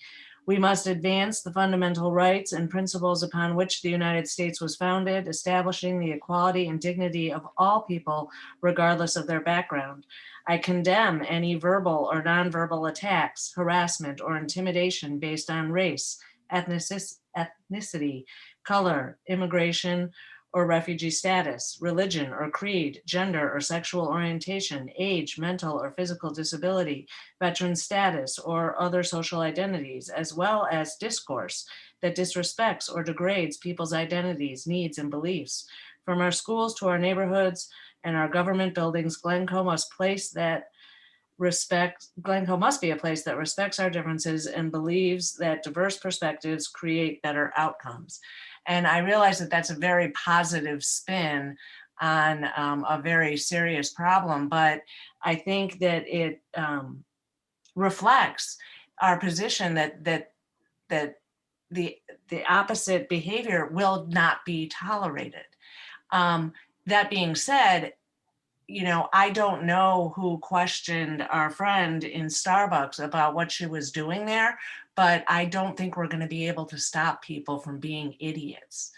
We must advance the fundamental rights and principles upon which the United States was founded, establishing the equality and dignity of all people, regardless of their background. I condemn any verbal or nonverbal attacks, harassment, or intimidation based on race, ethnicity, color, immigration, or refugee status, religion or creed, gender or sexual orientation, age, mental or physical disability, veteran status, or other social identities, as well as discourse that disrespects or degrades people's identities, needs, and beliefs. From our schools to our neighborhoods and our government buildings, Glencoe must be a place that respects our differences and believes that diverse perspectives create better outcomes. And I realize that that's a very positive spin on a very serious problem, but I think that it reflects our position that the opposite behavior will not be tolerated. That being said, I don't know who questioned our friend in Starbucks about what she was doing there, but I don't think we're going to be able to stop people from being idiots.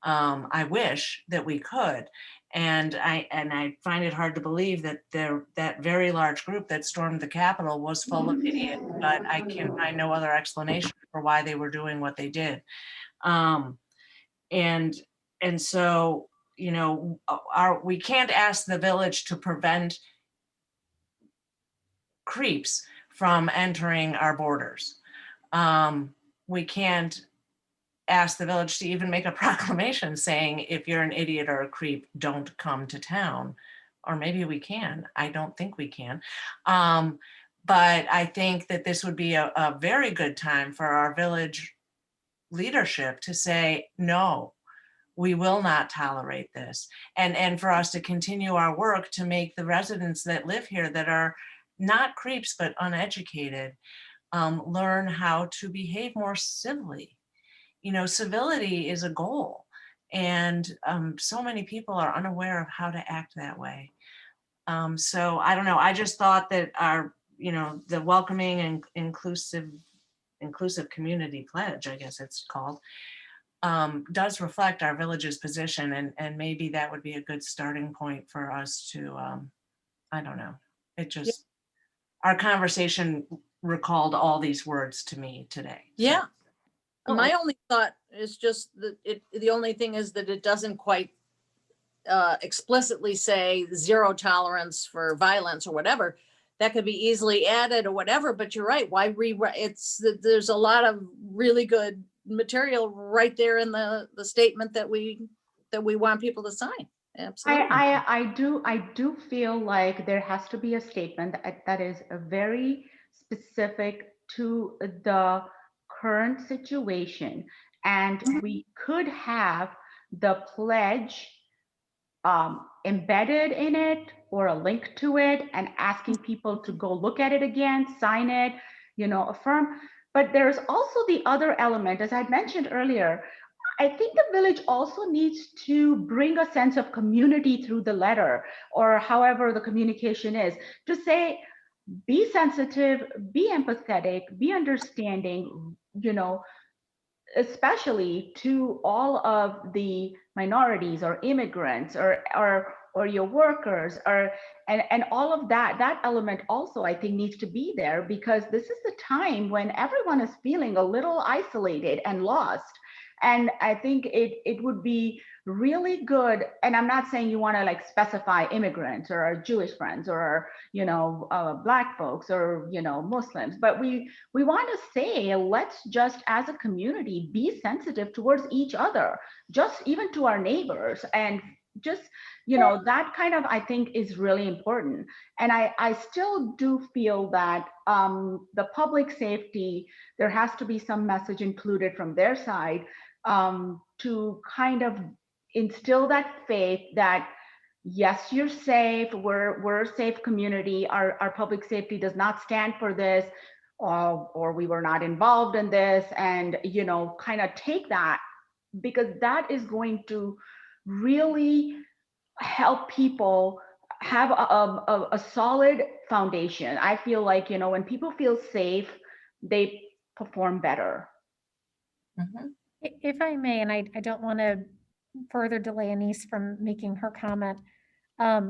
I wish that we could. And I find it hard to believe that that very large group that stormed the Capitol was full of idiots, but I can find no other explanation for why they were doing what they did. And so, we can't ask the village to prevent creeps from entering our borders. We can't ask the village to even make a proclamation saying, if you're an idiot or a creep, don't come to town. Or maybe we can. I don't think we can. But I think that this would be a very good time for our village leadership to say, no, we will not tolerate this. And for us to continue our work to make the residents that live here that are not creeps, but uneducated, learn how to behave more civilly. Civility is a goal. And so many people are unaware of how to act that way. So I don't know. I just thought that our, the welcoming and inclusive community pledge, I guess it's called, does reflect our village's position, and maybe that would be a good starting point for us to, I don't know. Our conversation recalled all these words to me today. So. Yeah. My only thought is just that the only thing is that it doesn't quite explicitly say zero tolerance for violence or whatever. That could be easily added or whatever, but you're right. Why rewrite? There's a lot of really good material right there in the statement that we want people to sign. Absolutely. I do feel like there has to be a statement that is very specific to the current situation, and we could have the pledge embedded in it or a link to it, and asking people to go look at it again, sign it, affirm. But there's also the other element, as I mentioned earlier. I think the village also needs to bring a sense of community through the letter, or however the communication is, to say, be sensitive, be empathetic, be understanding, especially to all of the minorities or immigrants or your workers and all of that element also I think needs to be there, because this is the time when everyone is feeling a little isolated and lost. And I think it would be really good, and I'm not saying you want to like specify immigrants or our Jewish friends or our, Black folks or, Muslims, but we want to say, let's just as a community be sensitive towards each other, just even to our neighbors, and just, that kind of, I think, is really important. And I still do feel that the public safety, there has to be some message included from their side, to kind of instill that faith that yes, you're safe, we're a safe community, our public safety does not stand for this, or we were not involved in this, and kind of take that, because that is going to really help people have a solid foundation. I feel like, when people feel safe, they perform better. If I may, and I don't want to further delay Anise from making her comment, but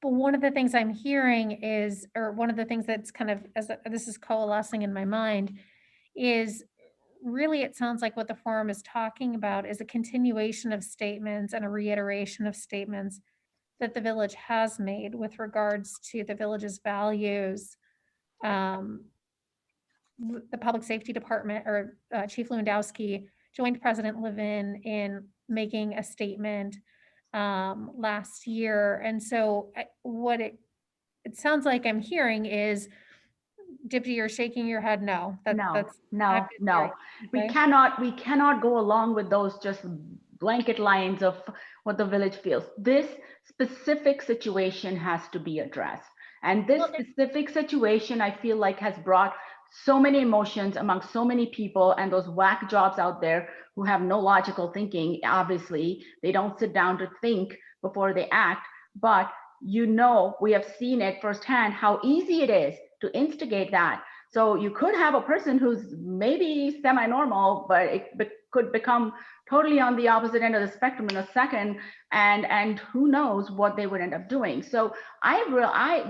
one of the things I'm hearing is, or one of the things that's kind of, as this is coalescing in my mind, is really it sounds like what the forum is talking about is a continuation of statements and a reiteration of statements that the village has made with regards to the village's values. The public safety department, or Chief Lewandowski joined President Levin in making a statement last year. And so what it sounds like I'm hearing is, Dipti, you're shaking your head no. No. We cannot go along with those just blanket lines of what the village feels. This specific situation has to be addressed. And this specific situation, I feel like, has brought so many emotions among so many people, and those whack jobs out there who have no logical thinking. Obviously, they don't sit down to think before they act. But we have seen it firsthand how easy it is to instigate that. So you could have a person who's maybe semi-normal, but it could become totally on the opposite end of the spectrum in a second, and who knows what they would end up doing. So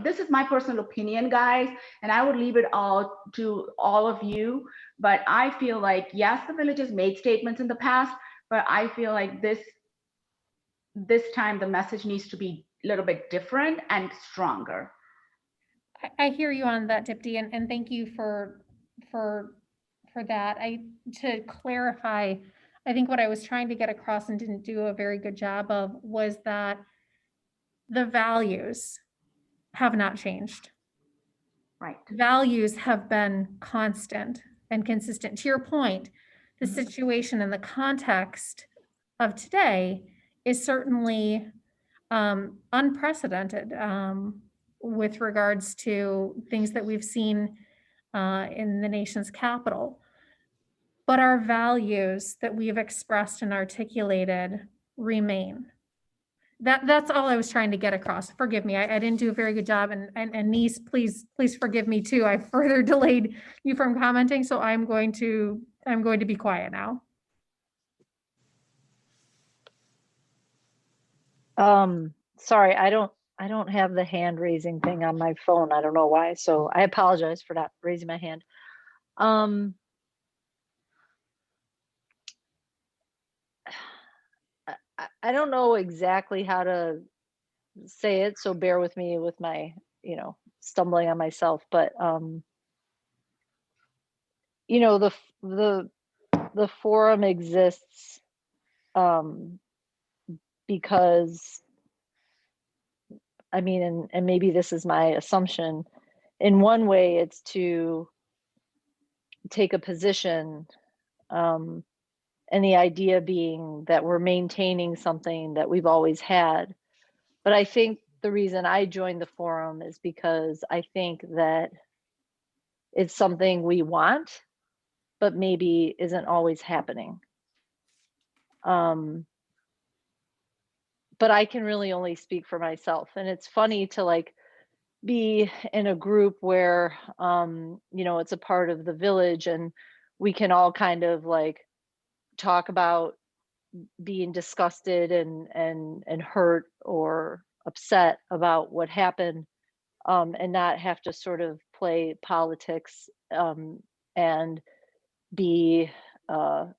this is my personal opinion, guys, and I would leave it all to all of you. But I feel like, yes, the village has made statements in the past, but I feel like this time the message needs to be a little bit different and stronger. I hear you on that, Dipti, and thank you for that. To clarify, I think what I was trying to get across and didn't do a very good job of was that the values have not changed. Right. Values have been constant and consistent. To your point, the situation and the context of today is certainly unprecedented with regards to things that we've seen in the nation's capital. But our values that we have expressed and articulated remain. That's all I was trying to get across. Forgive me, I didn't do a very good job. And Nice, please forgive me too. I further delayed you from commenting, so I'm going to be quiet now. Sorry, I don't have the hand raising thing on my phone. I don't know why. So I apologize for not raising my hand. I don't know exactly how to say it, so bear with me with my, stumbling on myself. But the forum exists because, I mean, and maybe this is my assumption, in one way it's to take a position, and the idea being that we're maintaining something that we've always had. But I think the reason I joined the forum is because I think that it's something we want, but maybe isn't always happening. But I can really only speak for myself. And it's funny to be in a group where, it's a part of the village, and we can all kind of talk about being disgusted and hurt or upset about what happened, and not have to sort of play politics, and be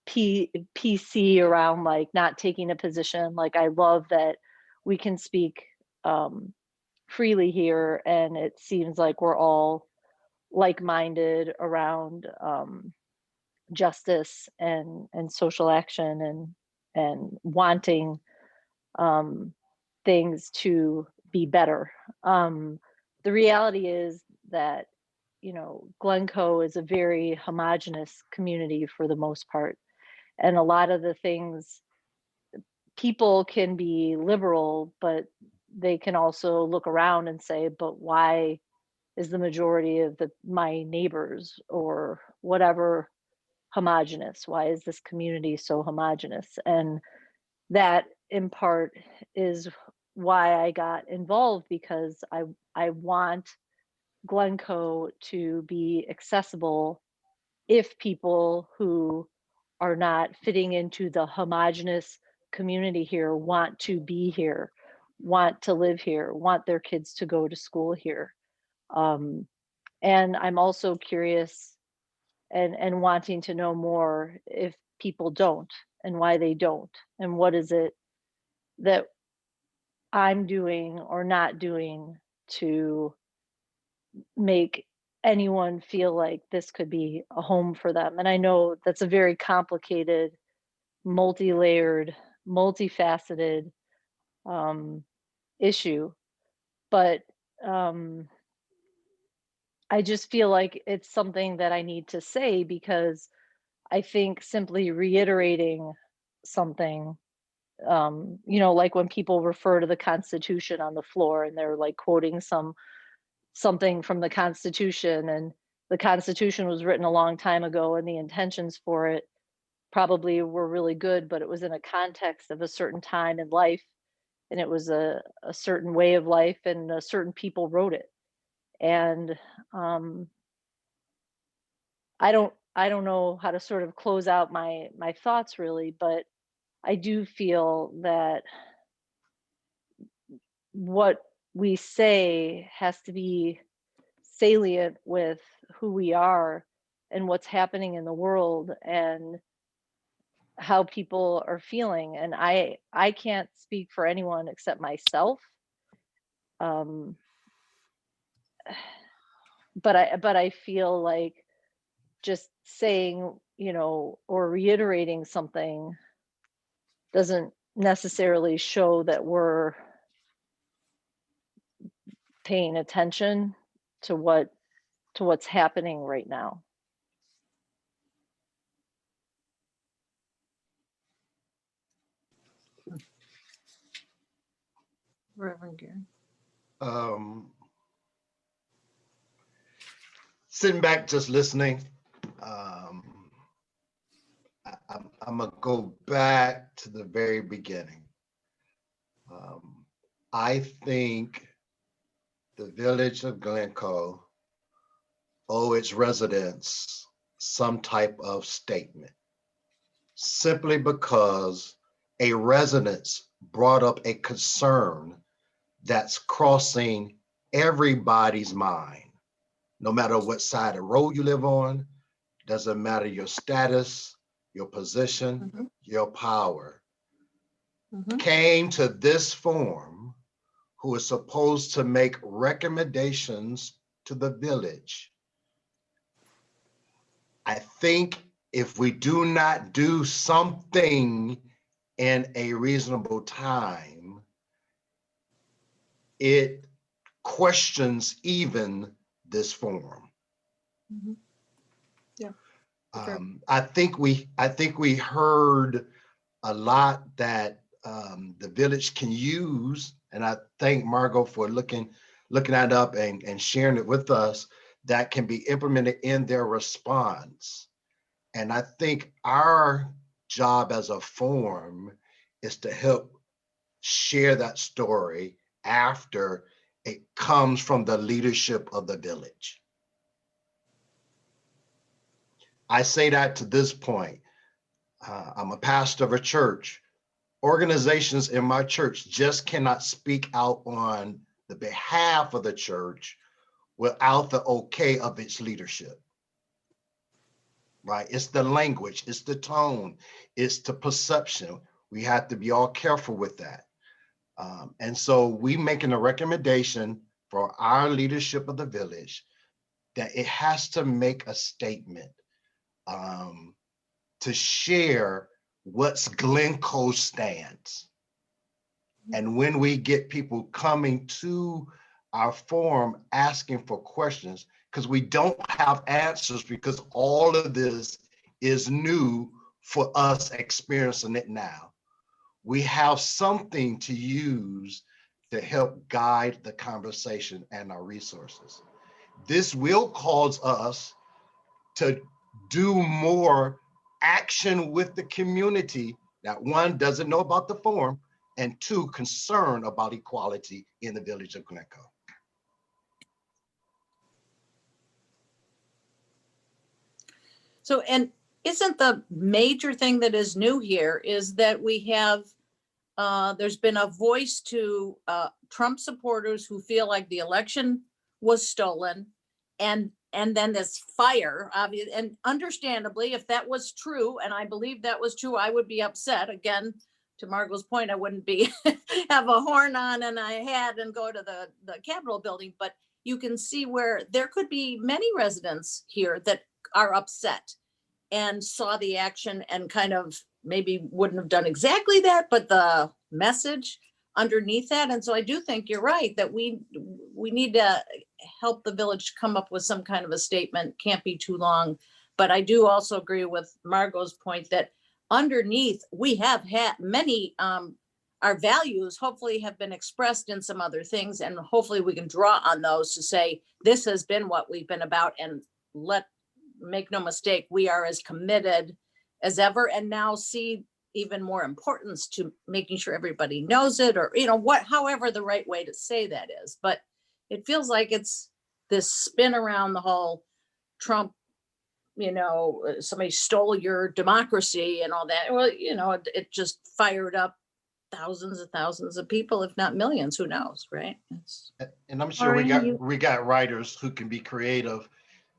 PC around like not taking a position. Like I love that we can speak freely here, and it seems like we're all like-minded around justice and social action and wanting things to be better. The reality is that, you know, Glencoe is a very homogenous community for the most part. And a lot of the things, people can be liberal, but they can also look around and say, but why is the majority of my neighbors or whatever homogenous? Why is this community so homogenous? And that in part is why I got involved, because I want Glencoe to be accessible if people who are not fitting into the homogenous community here want to be here, want to live here, want their kids to go to school here. And I'm also curious and wanting to know more if people don't, and why they don't, and what is it that I'm doing or not doing to make anyone feel like this could be a home for them. And I know that's a very complicated, multi-layered, multifaceted issue, but I just feel like it's something that I need to say, because I think simply reiterating something, you know, like when people refer to the Constitution on the floor and they're like quoting something from the Constitution, and the Constitution was written a long time ago and the intentions for it probably were really good, but it was in a context of a certain time in life, and it was a certain way of life, and certain people wrote it. And I don't know how to sort of close out my thoughts really, but I do feel that what we say has to be salient with who we are and what's happening in the world and how people are feeling. And I can't speak for anyone except myself. Um, but I feel like just saying, you know, or reiterating something doesn't necessarily show that we're paying attention to what's happening right now. Reverend Gary. Sitting back, just listening. I'm gonna go back to the very beginning. I think the village of Glencoe owe its residents some type of statement, simply because a residence brought up a concern that's crossing everybody's mind, no matter what side of the road you live on, doesn't matter your status, your position, your power. Came to this forum, who is supposed to make recommendations to the village. I think if we do not do something in a reasonable time, it questions even this forum. Yeah. I think we heard a lot that the village can use, and I thank Margot for looking that up and sharing it with us, that can be implemented in their response. And I think our job as a forum is to help share that story after it comes from the leadership of the village. I say that to this point. I'm a pastor of a church. Organizations in my church just cannot speak out on the behalf of the church without the okay of its leadership. Right? It's the language, it's the tone, it's the perception. We have to be all careful with that. And so we making a recommendation for our leadership of the village that it has to make a statement to share what's Glencoe stands. And when we get people coming to our forum asking for questions, because we don't have answers, because all of this is new for us experiencing it now. We have something to use to help guide the conversation and our resources. This will cause us to do more action with the community that one doesn't know about the forum, and two, concern about equality in the village of Glencoe. So, and isn't the major thing that is new here is that we have, there's been a voice to Trump supporters who feel like the election was stolen, and then this fire, obviously, and understandably, if that was true, and I believe that was true, I would be upset. Again, to Margot's point, I wouldn't be have a horn on and a hat and go to the Capitol building, but you can see where there could be many residents here that are upset and saw the action and kind of maybe wouldn't have done exactly that, but the message underneath that. And so I do think you're right that we need to help the village come up with some kind of a statement. Can't be too long. But I do also agree with Margot's point that underneath we have had many, our values hopefully have been expressed in some other things, and hopefully we can draw on those to say, this has been what we've been about, and make no mistake, we are as committed as ever, and now see even more importance to making sure everybody knows it, or, however the right way to say that is. But it feels like it's this spin around the whole Trump, somebody stole your democracy and all that. Well, it just fired up thousands of people, if not millions, who knows, right? And I'm sure we got writers who can be creative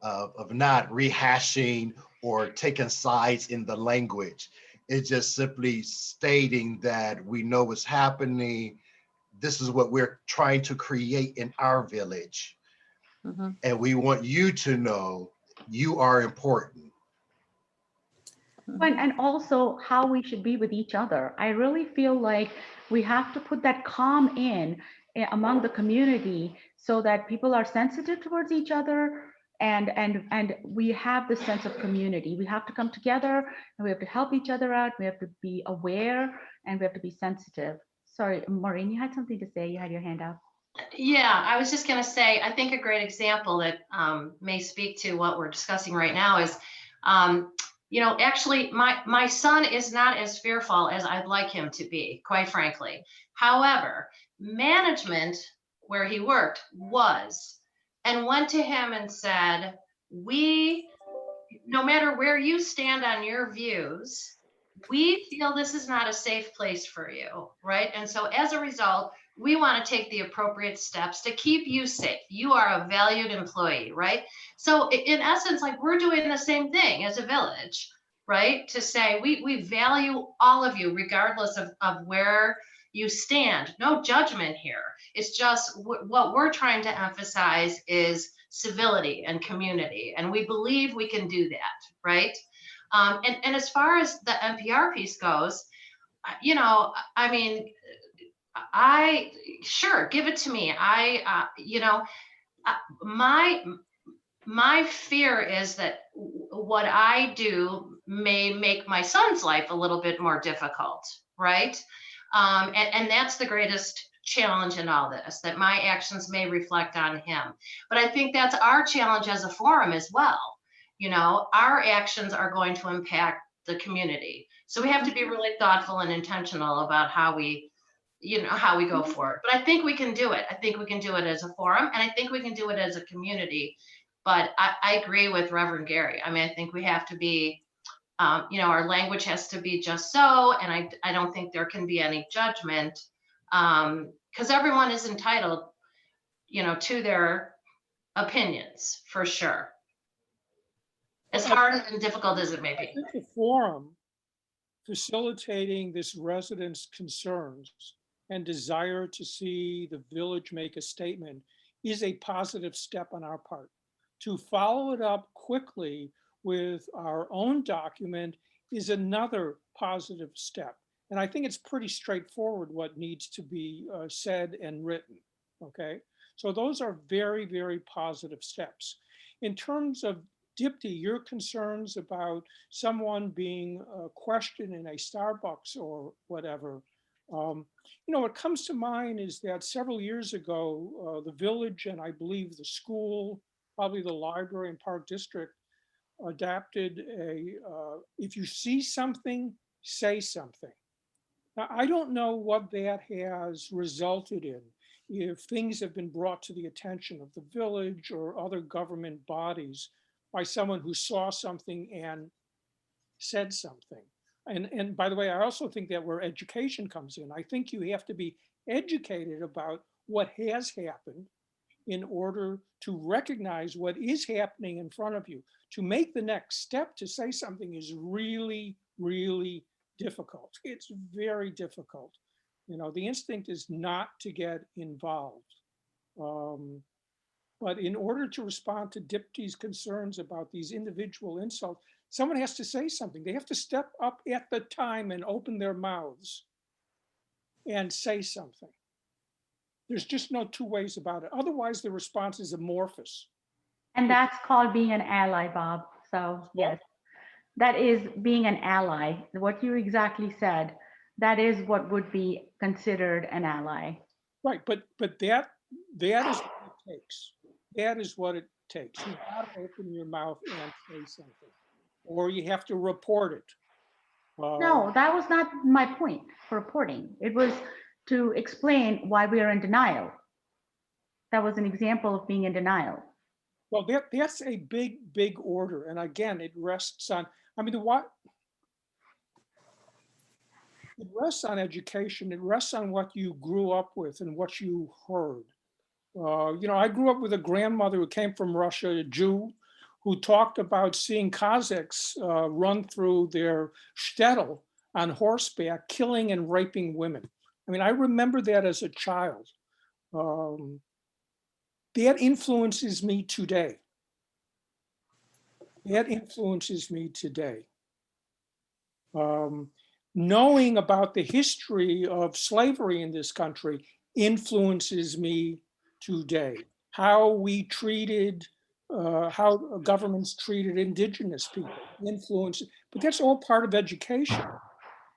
of not rehashing or taking sides in the language. It's just simply stating that we know what's happening. This is what we're trying to create in our village. Mm-hmm. And we want you to know you are important. And also how we should be with each other. I really feel like we have to put that calm in among the community so that people are sensitive towards each other, and we have this sense of community. We have to come together and we have to help each other out. We have to be aware and we have to be sensitive. Sorry, Maureen, you had something to say. You had your hand up. Yeah, I was just going to say, I think a great example that may speak to what we're discussing right now is, actually, my son is not as fearful as I'd like him to be, quite frankly. However, management where he worked was, and went to him and said, no matter where you stand on your views, we feel this is not a safe place for you, right? And so as a result, we want to take the appropriate steps to keep you safe. You are a valued employee, right? So in essence, like, we're doing the same thing as a village, right? To say we value all of you regardless of where you stand. No judgment here. It's just what we're trying to emphasize is civility and community. And we believe we can do that, right? And as far as the NPR piece goes, sure, give it to me. My fear is that what I do may make my son's life a little bit more difficult, right? And that's the greatest challenge in all this, that my actions may reflect on him. But I think that's our challenge as a forum as well. Our actions are going to impact the community. So we have to be really thoughtful and intentional about how we go forward. But I think we can do it. I think we can do it as a forum, and I think we can do it as a community. But I agree with Reverend Gary. I mean, I think we have to be Our language has to be just so, and I don't think there can be any judgment, because everyone is entitled, to their opinions, for sure. As hard and difficult as it may I be. think the forum facilitating this residents' concerns and desire to see the village make a statement is a positive step on our part. To follow it up quickly with our own document is another positive step. And I think it's pretty straightforward what needs to be said and written, okay? So those are very, very positive steps. In terms of Dipti, your concerns about someone being questioned in a Starbucks or whatever, what comes to mind is that several years ago, the village and I believe the school, probably the library and park district adapted if you see something, say something. Now, I don't know what that has resulted in, if things have been brought to the attention of the village or other government bodies by someone who saw something and said something. And by the way, I also think that where education comes in, I think you have to be educated about what has happened in order to recognize what is happening in front of you. To make the next step to say something is really, really difficult. It's very difficult. The instinct is not to get involved. But in order to respond to Dipti's concerns about these individual insults, someone has to say something. They have to step up at the time and open their mouths and say something. There's just no two ways about it. Otherwise, the response is amorphous. And that's called being an ally, Bob. So yes, that is being an ally. What you exactly said, that is what would be considered an ally. Right, but that is what it takes. That is what it takes. You have to open your mouth and say something, or you have to report it. No, that was not my point for reporting. It was to explain why we are in denial. That was an example of being in denial. Well, that's a big order. And again, it rests on, it rests on education. It rests on what you grew up with and what you heard. I grew up with a grandmother who came from Russia, a Jew, who talked about seeing Kazakhs run through their shtetl on horseback, killing and raping women. I remember that as a child. That influences me today. Knowing about the history of slavery in this country influences me today. How we treated, how governments treated indigenous people influences, but that's all part of education.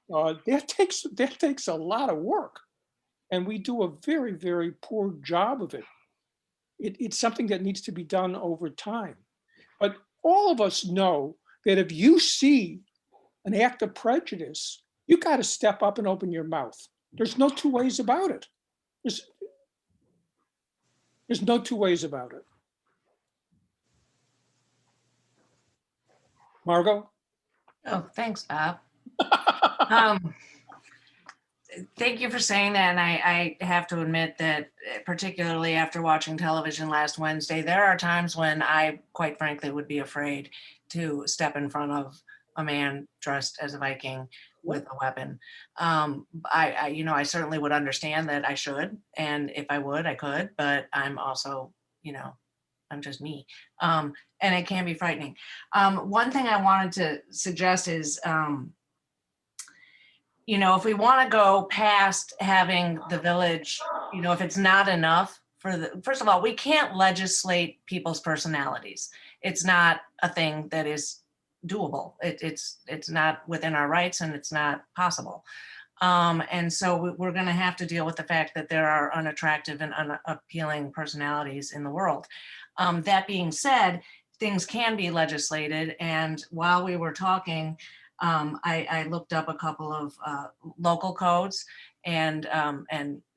That takes a lot of work, and we do a very, very poor job of it. It's something that needs to be done over time. But all of us know that if you see an act of prejudice, you got to step up and open your mouth. There's no two ways about it. There's no two ways about it. Margot? Oh, thanks, Bob. Thank you for saying that. And I have to admit that, particularly after watching television last Wednesday, there are times when I, quite frankly, would be afraid to step in front of a man dressed as a Viking with a weapon. I certainly would understand that I should, and if I would, I could, but I'm also, I'm just me. And it can be frightening. One thing I wanted to suggest is, if we want to go past having the village, if it's not enough first of all, we can't legislate people's personalities. It's not a thing that is doable. It's not within our rights, and it's not possible. And so we're going to have to deal with the fact that there are unattractive and unappealing personalities in the world. That being said, things can be legislated. And while we were talking, I looked up a couple of local codes and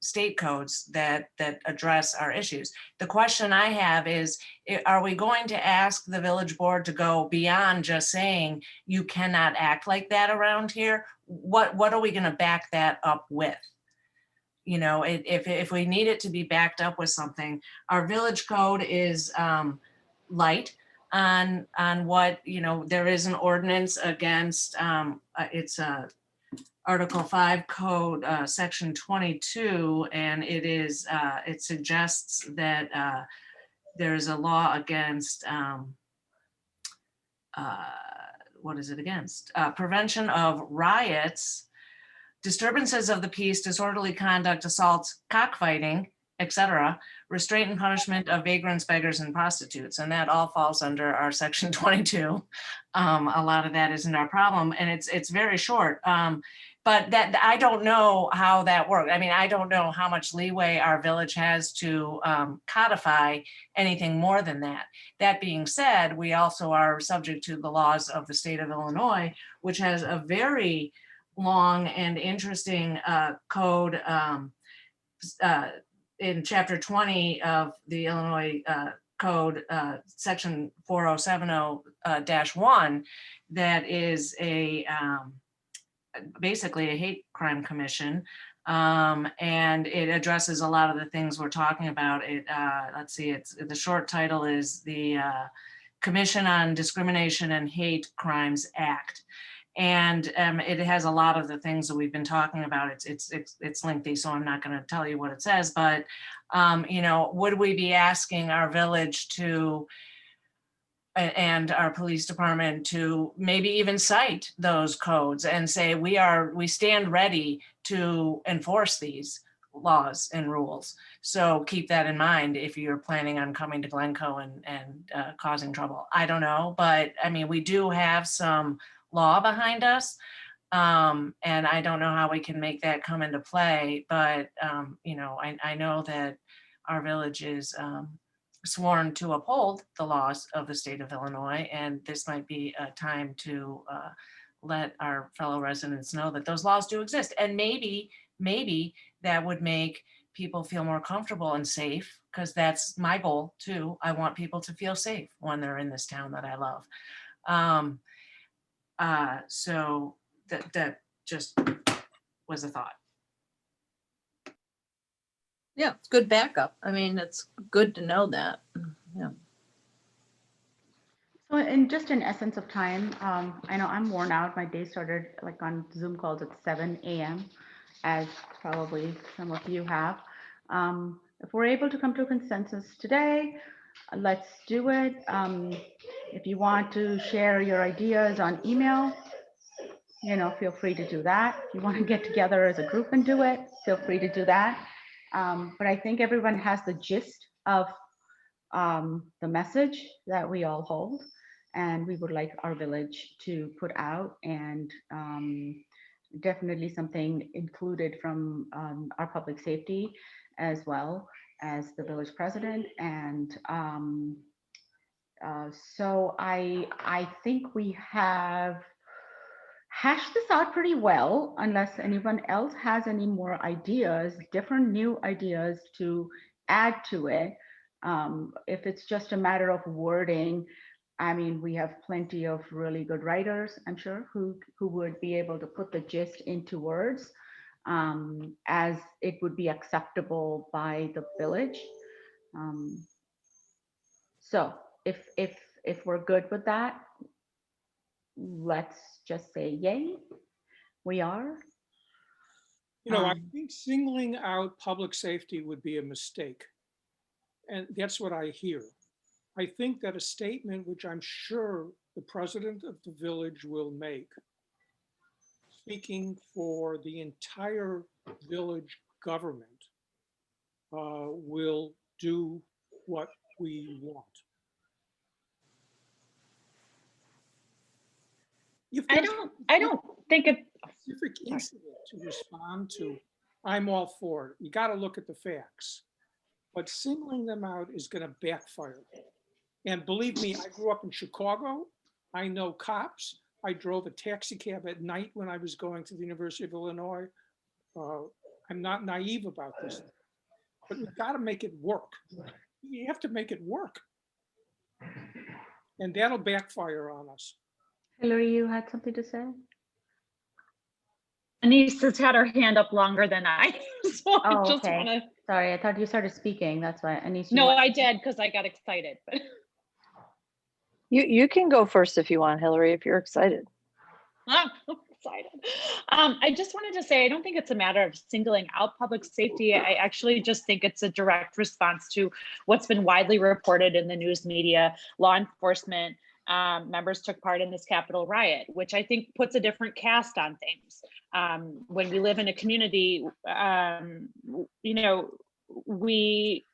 state codes that address our issues. The question I have is, are we going to ask the village board to go beyond just saying you cannot act like that around here? What are we going to back that up with? You know, if we need it to be backed up with something, our village code is light on what, you know, there is an ordinance against, it's Article 5 Code, Section 22, and it is, it suggests that there's a law against, what is it against? Prevention of riots, disturbances of the peace, disorderly conduct, assaults, cockfighting, etc., restraint and punishment of vagrants, beggars, and prostitutes. And that all falls under our Section 22. A lot of that isn't our problem, and it's very short. But that, I don't know how that works. I mean, I don't know how much leeway our village has to codify anything more than that. That being said, we also are subject to the laws of the state of Illinois, which has a very long and interesting code in chapter 20 of the Illinois code, section 4070-1, that is a basically a hate crime commission. And it addresses a lot of the things we're talking about. It, let's see, it's the short title is the Commission on Discrimination and Hate Crimes Act. And it has a lot of the things that we've been talking about. It's lengthy, so I'm not going to tell you what it says, but you know, would we be asking our village to and our police department to maybe even cite those codes and say we stand ready to enforce these laws and rules? So keep that in mind if you're planning on coming to Glencoe and causing trouble. I don't know, but I mean, we do have some law behind us. And I don't know how we can make that come into play, but you know, I know that our village is sworn to uphold the laws of the state of Illinois, and this might be a time to let our fellow residents know that those laws do exist. And maybe that would make people feel more comfortable and safe, because that's my goal too. I want people to feel safe when they're in this town that I love. So that just was a thought. Yeah, it's good backup. I mean, it's good to know that. Yeah. So in just in essence of time, I know I'm worn out. My day started like on Zoom calls at 7 a.m. as probably some of you have. If we're able to come to a consensus today, let's do it. If you want to share your ideas on email, you know, feel free to do that. If you want to get together as a group and do it, feel free to do that. But I think everyone has the gist of the message that we all hold, and we would like our village to put out, and definitely something included from our public safety as well as the village president. And so I think we have hashed this out pretty well, unless anyone else has any more ideas, different new ideas to add to it. If it's just a matter of wording, I mean, we have plenty of really good writers, I'm sure, who would be able to put the gist into words as it would be acceptable by the village. So if we're good with that, let's just say yay. We are. You know, I think singling out public safety would be a mistake. And that's what I hear. I think that a statement, which I'm sure the president of the village will make, speaking for the entire village government, will do what we want. I don't think it. Specific incident to respond to, I'm all for it. You got to look at the facts. But singling them out is going to backfire. And believe me, I grew up in Chicago. I know cops. I drove a taxi cab at night when I was going to the University of Illinois. I'm not naive about this, but we've got to make it work. You have to make it work. And that'll backfire on us. Hillary, you had something to say? Anise has had her hand up longer than I, so I Oh, just okay. want to. Sorry, I thought you started speaking. That's why. Anise, you No, want- I did because I got excited. But You can go first if you want, Hillary, if you're excited. I'm excited. I just wanted to say I don't think it's a matter of singling out public safety. I actually just think it's a direct response to what's been widely reported in the news media. Law enforcement members took part in this Capitol riot, which I think puts a different cast on things. When we live in a community, you know, we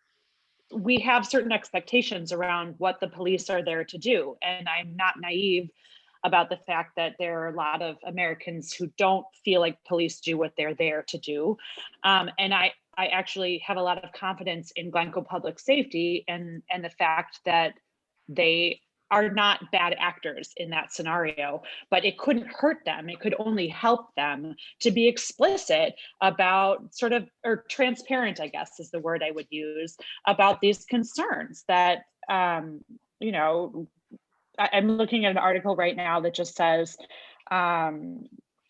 have certain expectations around what the police are there to do. And I'm not naive about the fact that there are a lot of Americans who don't feel like police do what they're there to do. And I actually have a lot of confidence in Glencoe Public Safety and the fact that they are not bad actors in that scenario, but it couldn't hurt them. It could only help them to be explicit about sort of, or transparent, I guess is the word I would use, about these concerns that, you know, I'm looking at an article right now that just says,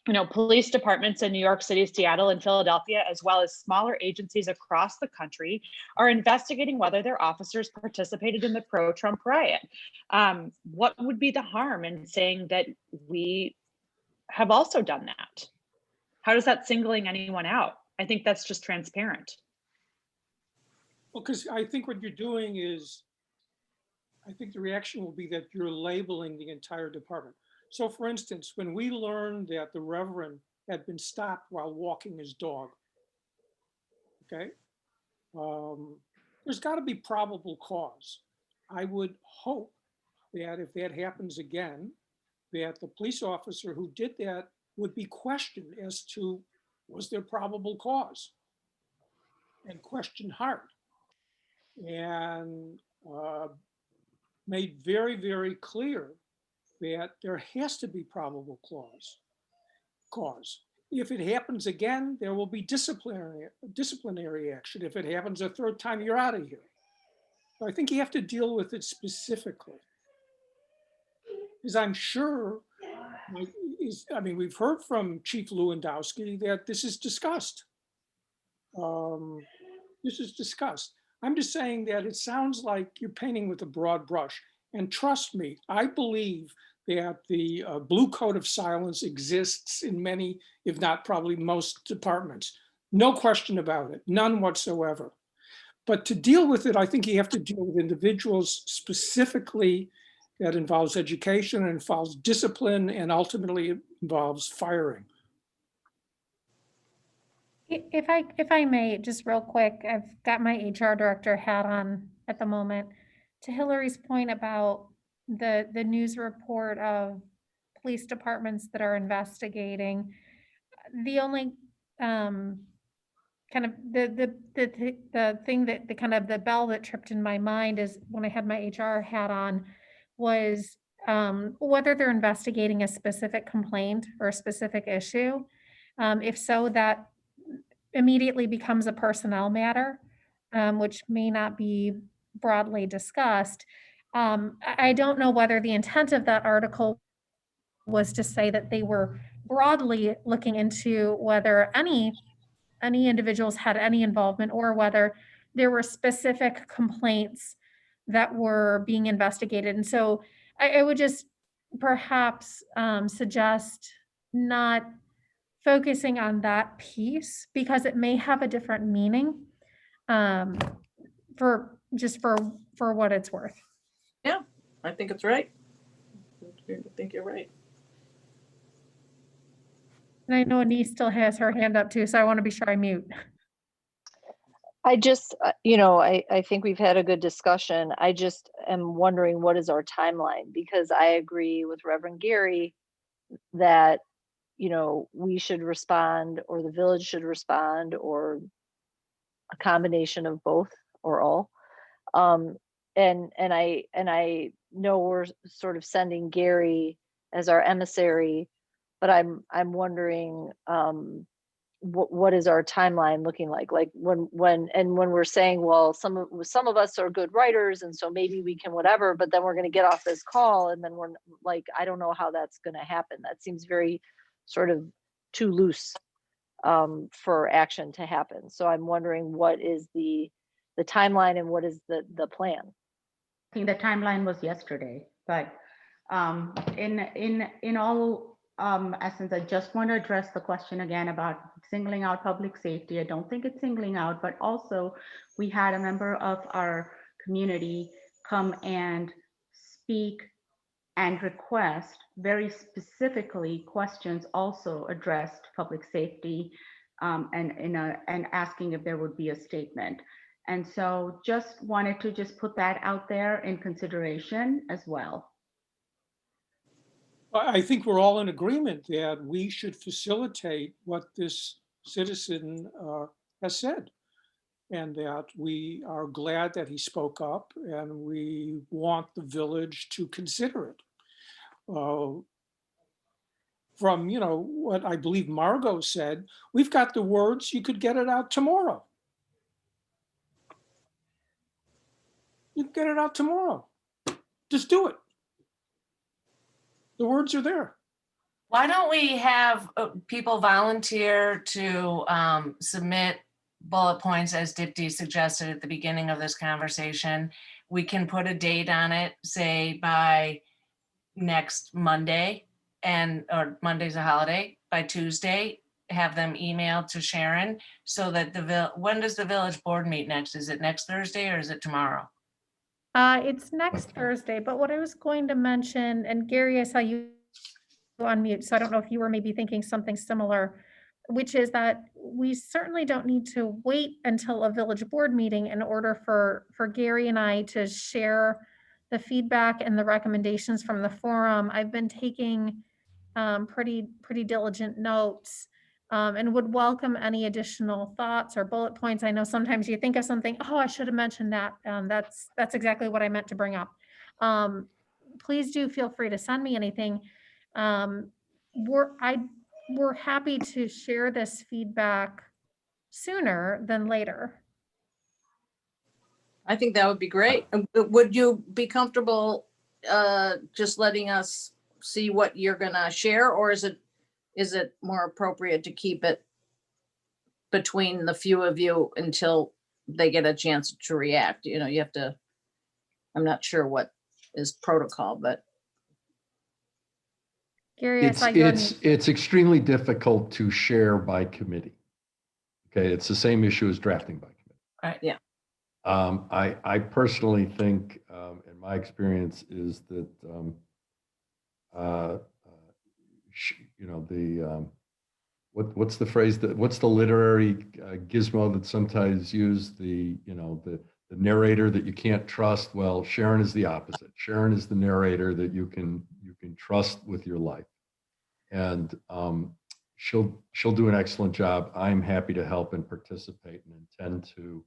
you know, police departments in New York City, Seattle, and Philadelphia, as well as smaller agencies across the country, are investigating whether their officers participated in the pro-Trump riot. What would be the harm in saying that we have also done that? How does that singling anyone out? I think that's just transparent. Well, because I think what you're doing is, I think the reaction will be that you're labeling the entire department. So for instance, when we learned that the Reverend had been stopped while walking his dog, okay, there's got to be probable cause. I would hope that if that happens again, that the police officer who did that would be questioned as to, was there probable cause? And questioned hard. And made very, very clear that there has to be probable cause. If it happens again, there will be disciplinary action. If it happens a third time, you're out of here. So I think you have to deal with it specifically. Because I'm sure, I mean, we've heard from Chief Lewandowski that this is discussed. This is discussed. I'm just saying that it sounds like you're painting with a broad brush. And trust me, I believe that the blue code of silence exists in many, if not probably most departments. No question about it, none whatsoever. But to deal with it, I think you have to deal with individuals specifically. That involves education, and involves discipline, and ultimately involves firing. If I may, just real quick, I've got my HR director hat on at the moment. To Hillary's point about the news report of police departments that are investigating, the only kind of the thing that the kind of the bell that tripped in my mind is when I had my HR hat on was whether they're investigating a specific complaint or a specific issue. If so, that immediately becomes a personnel matter, which may not be broadly discussed. I don't know whether the intent of that article was to say that they were broadly looking into whether any individuals had any involvement, or whether there were specific complaints that were being investigated. And so I would just perhaps suggest not focusing on that piece, because it may have a different meaning for what it's worth. Yeah, I think it's right. I think you're right. And I know Anise still has her hand up too, so I want to be sure I mute. I just, you know, I think we've had a good discussion. I just am wondering, what is our timeline? Because I agree with Reverend Gary that, you know, we should respond, or the village should respond, or a combination of both or all. And I know we're sort of sending Gary as our emissary. But I'm wondering, what is our timeline looking like? Like when we're saying, well, some of us are good writers, and so maybe we can whatever, but then we're going to get off this call, and then we're like, I don't know how that's going to happen. That seems very sort of too loose for action to happen. So I'm wondering, what is the timeline, and what is the plan? I think the timeline was yesterday, but in all essence, I just want to address the question again about singling out public safety. I don't think it's singling out, but also we had a member of our community come and speak and request very specifically questions also addressed public safety, and asking if there would be a statement. And so just wanted to just put that out there in consideration as well. I think we're all in agreement that we should facilitate what this citizen has said, and that we are glad that he spoke up, and we want the village to consider it. From, you know, what I believe Margot said, we've got the words, you could get it out tomorrow. You can get it out tomorrow. Just do it. The words are there. Why don't we have people volunteer to submit bullet points as Dipti suggested at the beginning of this conversation? We can put a date on it, say by next Monday, or Monday's a holiday, by Tuesday, have them email to Sharon so that when does the village board meet next? Is it next Thursday or is it tomorrow? It's next Thursday, but what I was going to mention, and Gary, I saw you on mute, so I don't know if you were maybe thinking something similar, which is that we certainly don't need to wait until a village board meeting in order for Gary and I to share the feedback and the recommendations from the forum. I've been taking pretty diligent notes, and would welcome any additional thoughts or bullet points. I know sometimes you think of something, oh, I should have mentioned that. That's exactly what I meant to bring up. Please do feel free to send me anything. We're happy to share this feedback sooner than later. I think that would be great. Would you be comfortable just letting us see what you're gonna share, or is it more appropriate to keep it between the few of you until they get a chance to react? You know, you have to, I'm not sure what is protocol, but. Gary, I saw you on mute. It's extremely difficult to share by committee. Okay, it's the same issue as drafting by committee. Right, yeah. I personally think, in my experience, is that you know, what's the phrase, what's the literary gizmo that sometimes used, the narrator that you can't trust? Well, Sharon is the opposite. Sharon is the narrator that you can trust with your life, and she'll do an excellent job. I'm happy to help and participate, and intend to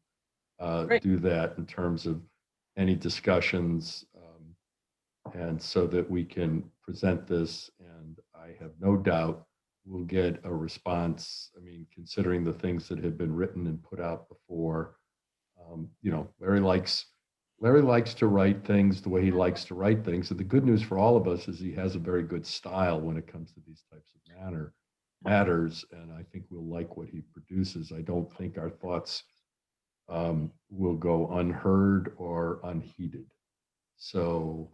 do that in terms of any discussions, and so that we can present this. And I have no doubt we'll get a response. I mean, considering the things that have been written and put out before, you know, Larry likes to write things the way he likes to write things. And the good news for all of us is he has a very good style when it comes to these types of matters. And I think we'll like what he produces. I don't think our thoughts will go unheard or unheeded. So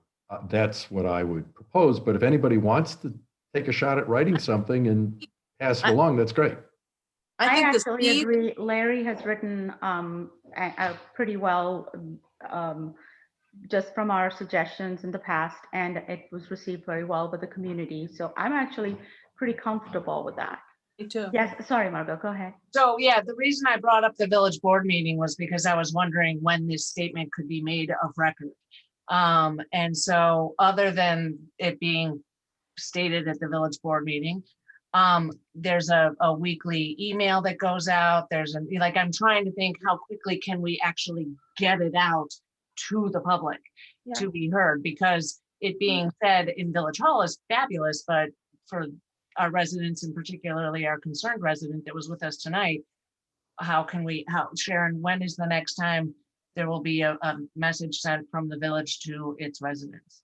that's what I would propose. But if anybody wants to take a shot at writing something and pass it along, that's great. I think actually agree. Larry has written pretty well, just from our suggestions in the past, and it was received very well by the community. So I'm actually pretty comfortable with that. Me too. Yes, sorry, Margot, go ahead. So yeah, the reason I brought up the village board meeting was because I was wondering when this statement could be made of record. And so other than it being stated at the village board meeting, there's a weekly email that goes out. I'm trying to think, how quickly can we actually get it out to the public to be heard? Because it being said in Village Hall is fabulous, but for our residents and particularly our concerned resident that was with us tonight, how Sharon, when is the next time there will be a message sent from the village to its residents?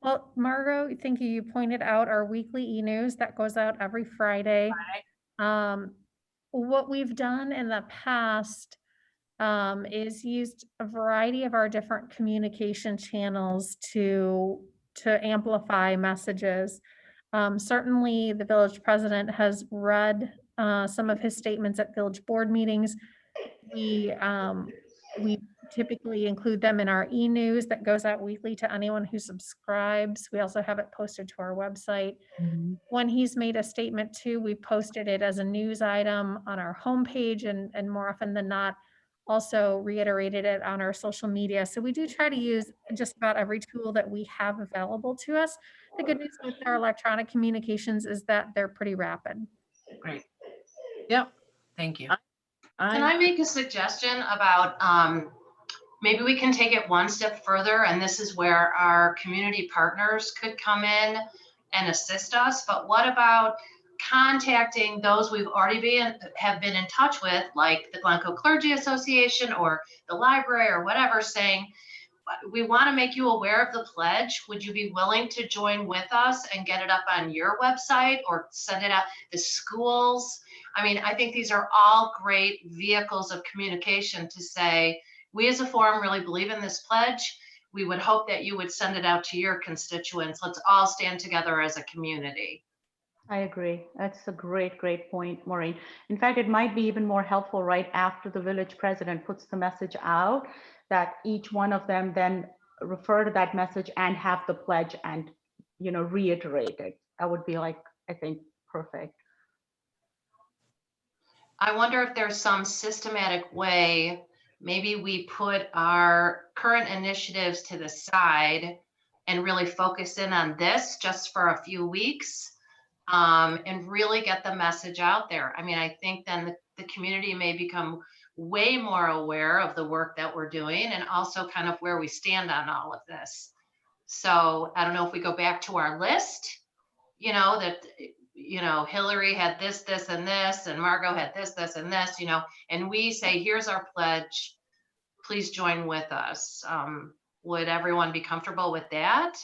Well, Margot, thank you. You pointed out our weekly e-news that goes out every Friday. What we've done in the past is used a variety of our different communication channels to amplify messages. Certainly, the village president has read some of his statements at village board meetings. We typically include them in our e-news that goes out weekly to anyone who subscribes. We also have it posted to our website. When he's made a statement too, we posted it as a news item on our homepage and more often than not, also reiterated it on our social media. So we do try to use just about every tool that we have available to us. The good news with our electronic communications is that they're pretty rapid. Great, Yep. thank you. Can I make a suggestion about maybe we can take it one step further, and this is where our community partners could come in and assist us. But what about contacting those we've already have been in touch with, like the Glencoe Clergy Association or the library or whatever, saying, we want to make you aware of the pledge. Would you be willing to join with us and get it up on your website or send it out to schools? I mean, I think these are all great vehicles of communication to say, we as a forum really believe in this pledge. We would hope that you would send it out to your constituents. Let's all stand together as a community. I agree. That's a great, great point, Maureen. In fact, it might be even more helpful right after the village president puts the message out, that each one of them then refer to that message and have the pledge and, reiterate it. That would be like, I think, perfect. I wonder if there's some systematic way, maybe we put our current initiatives to the side and really focus in on this just for a few weeks. And really get the message out there. I mean, I think then the community may become way more aware of the work that we're doing and also kind of where we stand on all of this. So I don't know if we go back to our list, that, Hillary had this, this, and this, and Margot had this, this, and this, and we say, here's our pledge, please join with us. Would everyone be comfortable with that?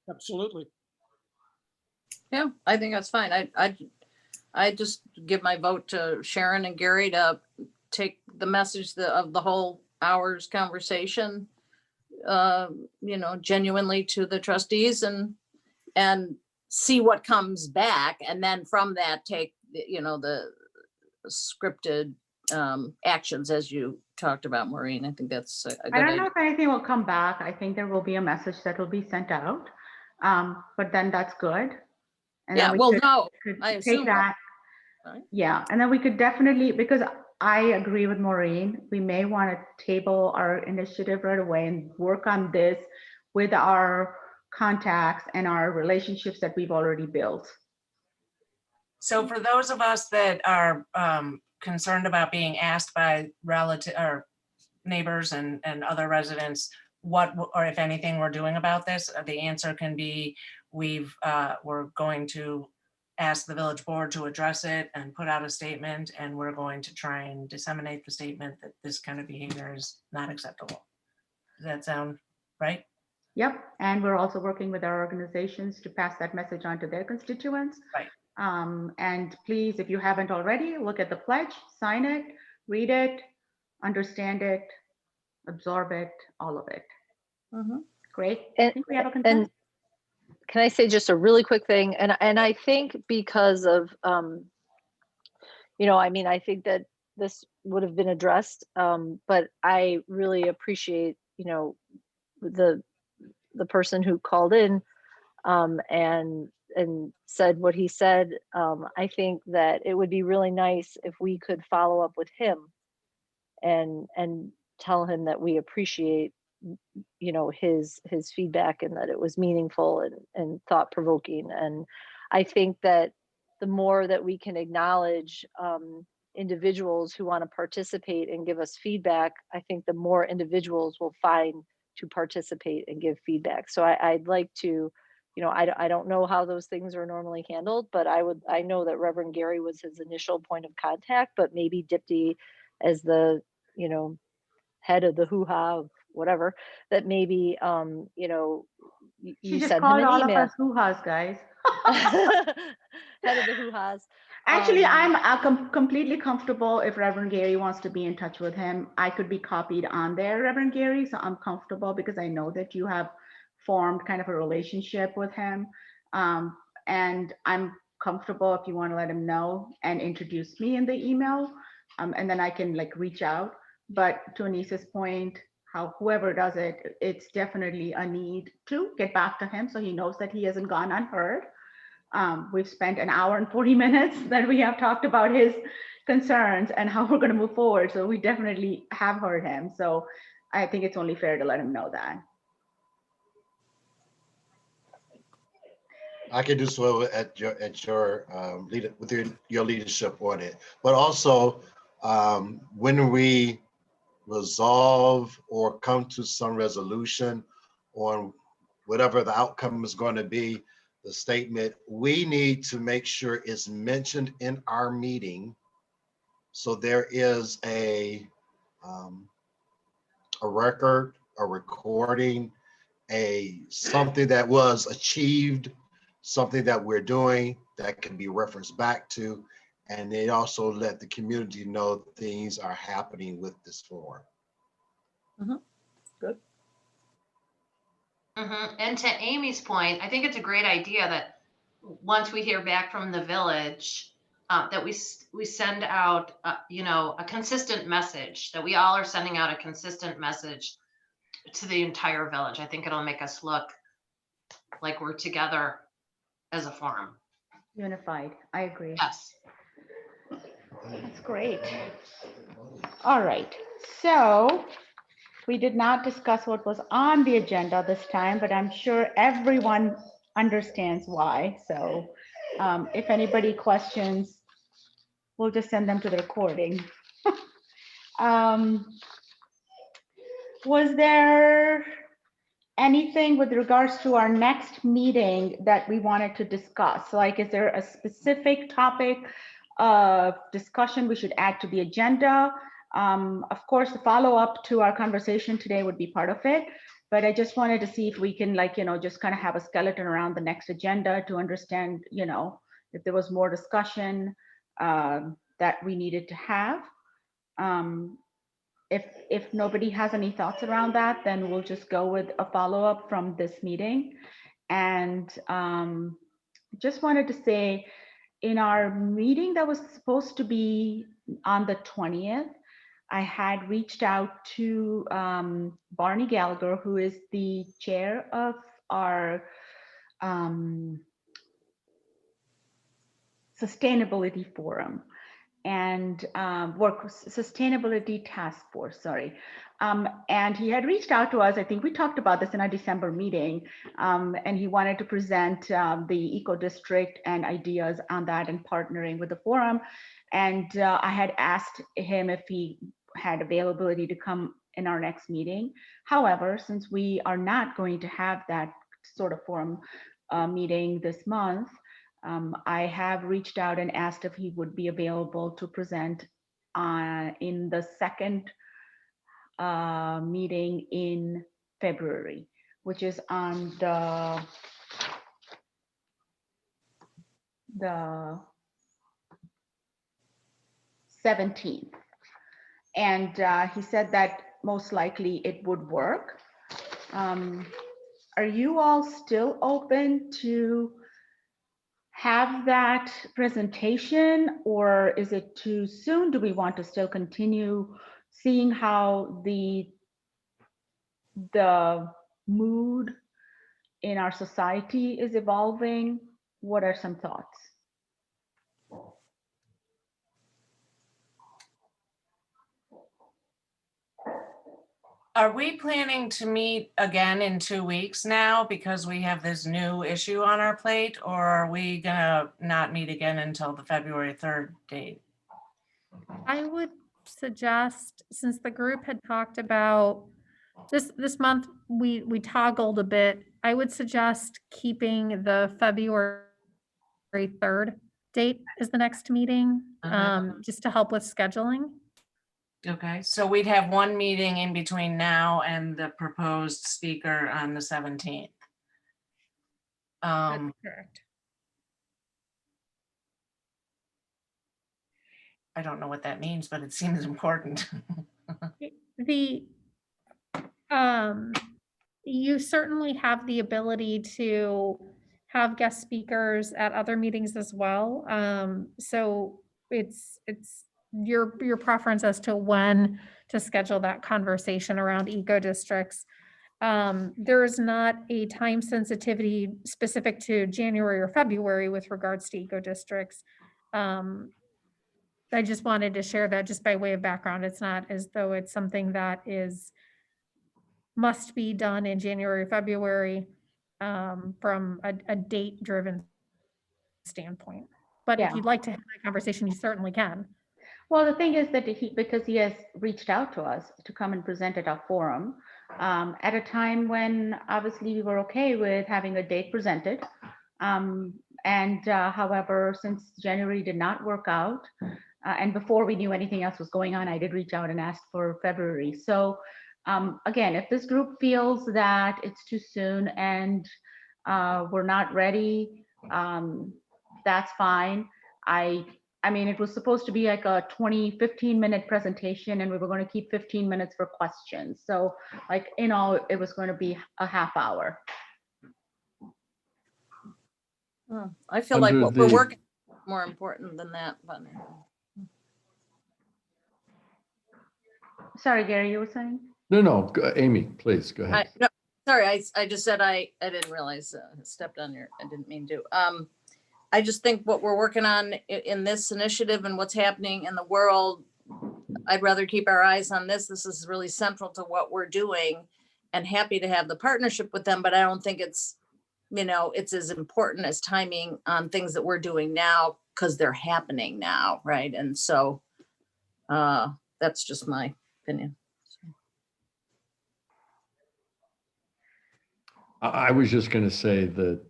Absolutely. Yeah, I think that's fine. I just give my vote to Sharon and Gary to take the message of the whole hour's conversation, genuinely to the trustees and see what comes back. And then from that, take, the scripted actions as you talked about, Maureen. I think that's a good I don't idea. know if anything will come back. I think there will be a message that will be sent out. But then that's good. And Yeah, then well, could no, I take assume. that. Right. Yeah, and then we could definitely, because I agree with Maureen, we may want to table our initiative right away and work on this with our contacts and our relationships that we've already built. So for those of us that are concerned about being asked by relative or neighbors and other residents, what, or if anything, we're doing about this, the answer can be, we're going to ask the village board to address it and put out a statement, and we're going to try and disseminate the statement that this kind of behavior is not acceptable. Does that sound right? Yep, and we're also working with our organizations to pass that message on to their constituents. Right. And please, if you haven't already, look at the pledge, sign it, read it, understand it, absorb it, all of it. Mhm. Great. And- I think we have a consensus. Can I say just a really quick thing? And I think because of, I think that this would have been addressed, but I really appreciate, the person who called in and said what he said. I think that it would be really nice if we could follow up with him and tell him that we appreciate his feedback and that it was meaningful and thought-provoking. And I think that the more that we can acknowledge individuals who want to participate and give us feedback, I think the more individuals will find to participate and give feedback. So I'd like to, you know, I don't know how those things are normally handled, but I know that Reverend Gary was his initial point of contact, but maybe Dipti as the, you know, head of the hoo-ha of whatever, that maybe, you know, She you just send him called an all of email. us hoo-has, guys. Head of the hoo-has. Actually, I'm completely comfortable if Reverend Gary wants to be in touch with him. I could be copied on there, Reverend Gary, so I'm comfortable because I know that you have formed kind of a relationship with him. And I'm comfortable if you want to let him know and introduce me in the email, and then I can like reach out. But to Anissa's point, whoever does it, it's definitely a need to get back to him so he knows that he hasn't gone unheard. We've spent an hour and 40 minutes that we have talked about his concerns and how we're going to move forward. So we definitely have heard him. So I think it's only fair to let him know that. I can do so at your with your leadership on it. But also, when we resolve or come to some resolution on whatever the outcome is going to be, the statement, we need to make sure it's mentioned in our meeting. So there is a record, a recording, something that was achieved, something that we're doing that can be referenced back to, and they also let the community know things are happening with this forum. Good. And to Amy's point, I think it's a great idea that once we hear back from the village, that we send out, you know, a consistent message, that we all are sending out a consistent message to the entire village. I think it'll make us look like we're together as a forum. Unified. I agree. Yes. That's great. All right. So we did not discuss what was on the agenda this time, but I'm sure everyone understands why. So if anybody questions, we'll just send them to the recording. Was there anything with regards to our next meeting that we wanted to discuss? Like, is there a specific topic of discussion we should add to the agenda? Of course, the follow-up to our conversation today would be part of it, but I just wanted to see if we can, like, you know, just kind of have a skeleton around the next agenda to understand, you know, if there was more discussion that we needed to have. If nobody has any thoughts around that, then we'll just go with a follow-up from this meeting. And just wanted to say, in our meeting that was supposed to be on the 20th, I had reached out to Barney Gallagher, who is the chair of our sustainability forum and sustainability task force, sorry. And he had reached out to us. I think we talked about this in our December meeting, and he wanted to present the eco district and ideas on that and partnering with the forum. And I had asked him if he had availability to come in our next meeting. However, since we are not going to have that sort of forum meeting this month, I have reached out and asked if he would be available to present in the second meeting in February, which is on the 17th. And he said that most likely it would work. Are you all still open to have that presentation, or is it too soon? Do we want to still continue seeing how the mood in our society is evolving? What are some thoughts? Are we planning to meet again in 2 weeks now because we have this new issue on our plate, or are we gonna not meet again until the February 3rd date? I would suggest, since the group had talked about This month, we toggled a bit. I would suggest keeping the February 3rd date as the next meeting, just to help with scheduling. Okay, so we'd have one meeting in between now and the proposed speaker on the 17th. That's correct. I don't know what that means, but it seems important. The, you certainly have the ability to have guest speakers at other meetings as well. So it's your preference as to when to schedule that conversation around eco districts. There is not a time sensitivity specific to January or February with regards to eco districts. I just wanted to share that just by way of background. It's not as though it's something that must be done in January, February, from a date-driven standpoint. But if Yeah. you'd like to have that conversation, you certainly can. Well, the thing is that because he has reached out to us to come and present at our forum, at a time when obviously we were okay with having a date presented. However, since January did not work out, and before we knew anything else was going on, I did reach out and ask for February. So again, if this group feels that it's too soon and we're not ready, that's fine. I mean, it was supposed to be like a 15-minute presentation, and we were going to keep 15 minutes for questions. So like in all, it was going to be a half hour. I feel like Under what we're the- working on is more important than that, but Sorry, Gary, you were saying? No, Amy, please, go ahead. no, sorry, I just said I didn't realize stepped on your, I didn't mean to. I just think what we're working on in this initiative and what's happening in the world, I'd rather keep our eyes on this. This is really central to what we're doing, and happy to have the partnership with them, but I don't think it's, it's as important as timing on things that we're doing now because they're happening now, right? And so that's just my opinion. I was just going to say that,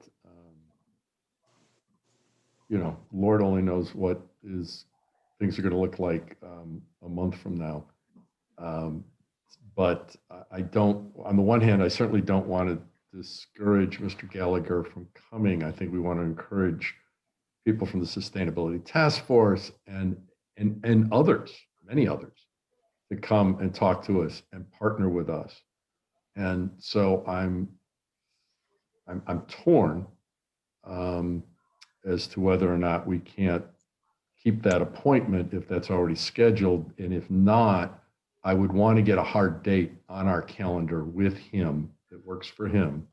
Lord only knows what things are going to look like a month from now. But I don't, on the one hand, I certainly don't want to discourage Mr. Gallagher from coming. I think we want to encourage people from the Sustainability Task Force and others, many others, to come and talk to us and partner with us. And so I'm torn as to whether or not we can't keep that appointment if that's already scheduled. And if not, I would want to get a hard date on our calendar with him that works for him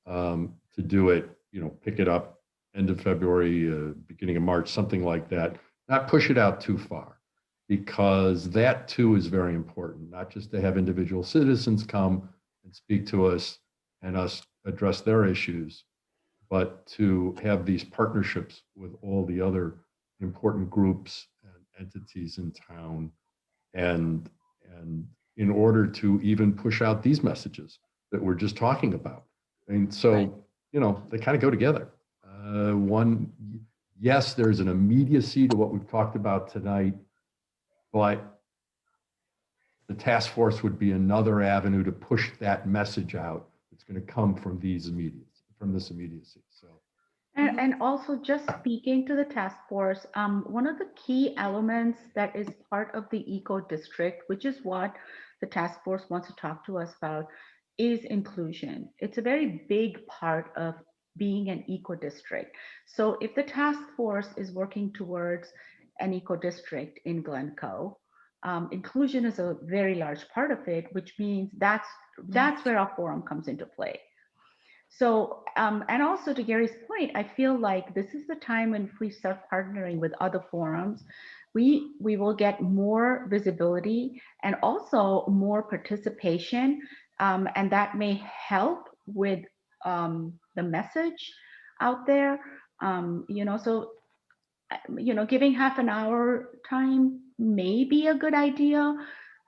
to do it, pick it up end of February, beginning of March, something like that. Not push it out too far, because that too is very important, not just to have individual citizens come and speak to us and us address their issues, but to have these partnerships with all the other important groups and entities in town, and in order to even push out these messages that we're just talking about. And so, Right. they kind of go together. Yes, there's an immediacy to what we've talked about tonight, but the task force would be another avenue to push that message out. It's going to come from this immediacy. So. And also just speaking to the task force, one of the key elements that is part of the eco district, which is what the task force wants to talk to us about, is inclusion. It's a very big part of being an eco district. So if the task force is working towards an eco district in Glencoe, inclusion is a very large part of it, which means that's where our forum comes into play. So, and also to Gary's point, I feel like this is the time when if we start partnering with other forums, we will get more visibility and also more participation, and that may help with the message out there. Giving half an hour time may be a good idea.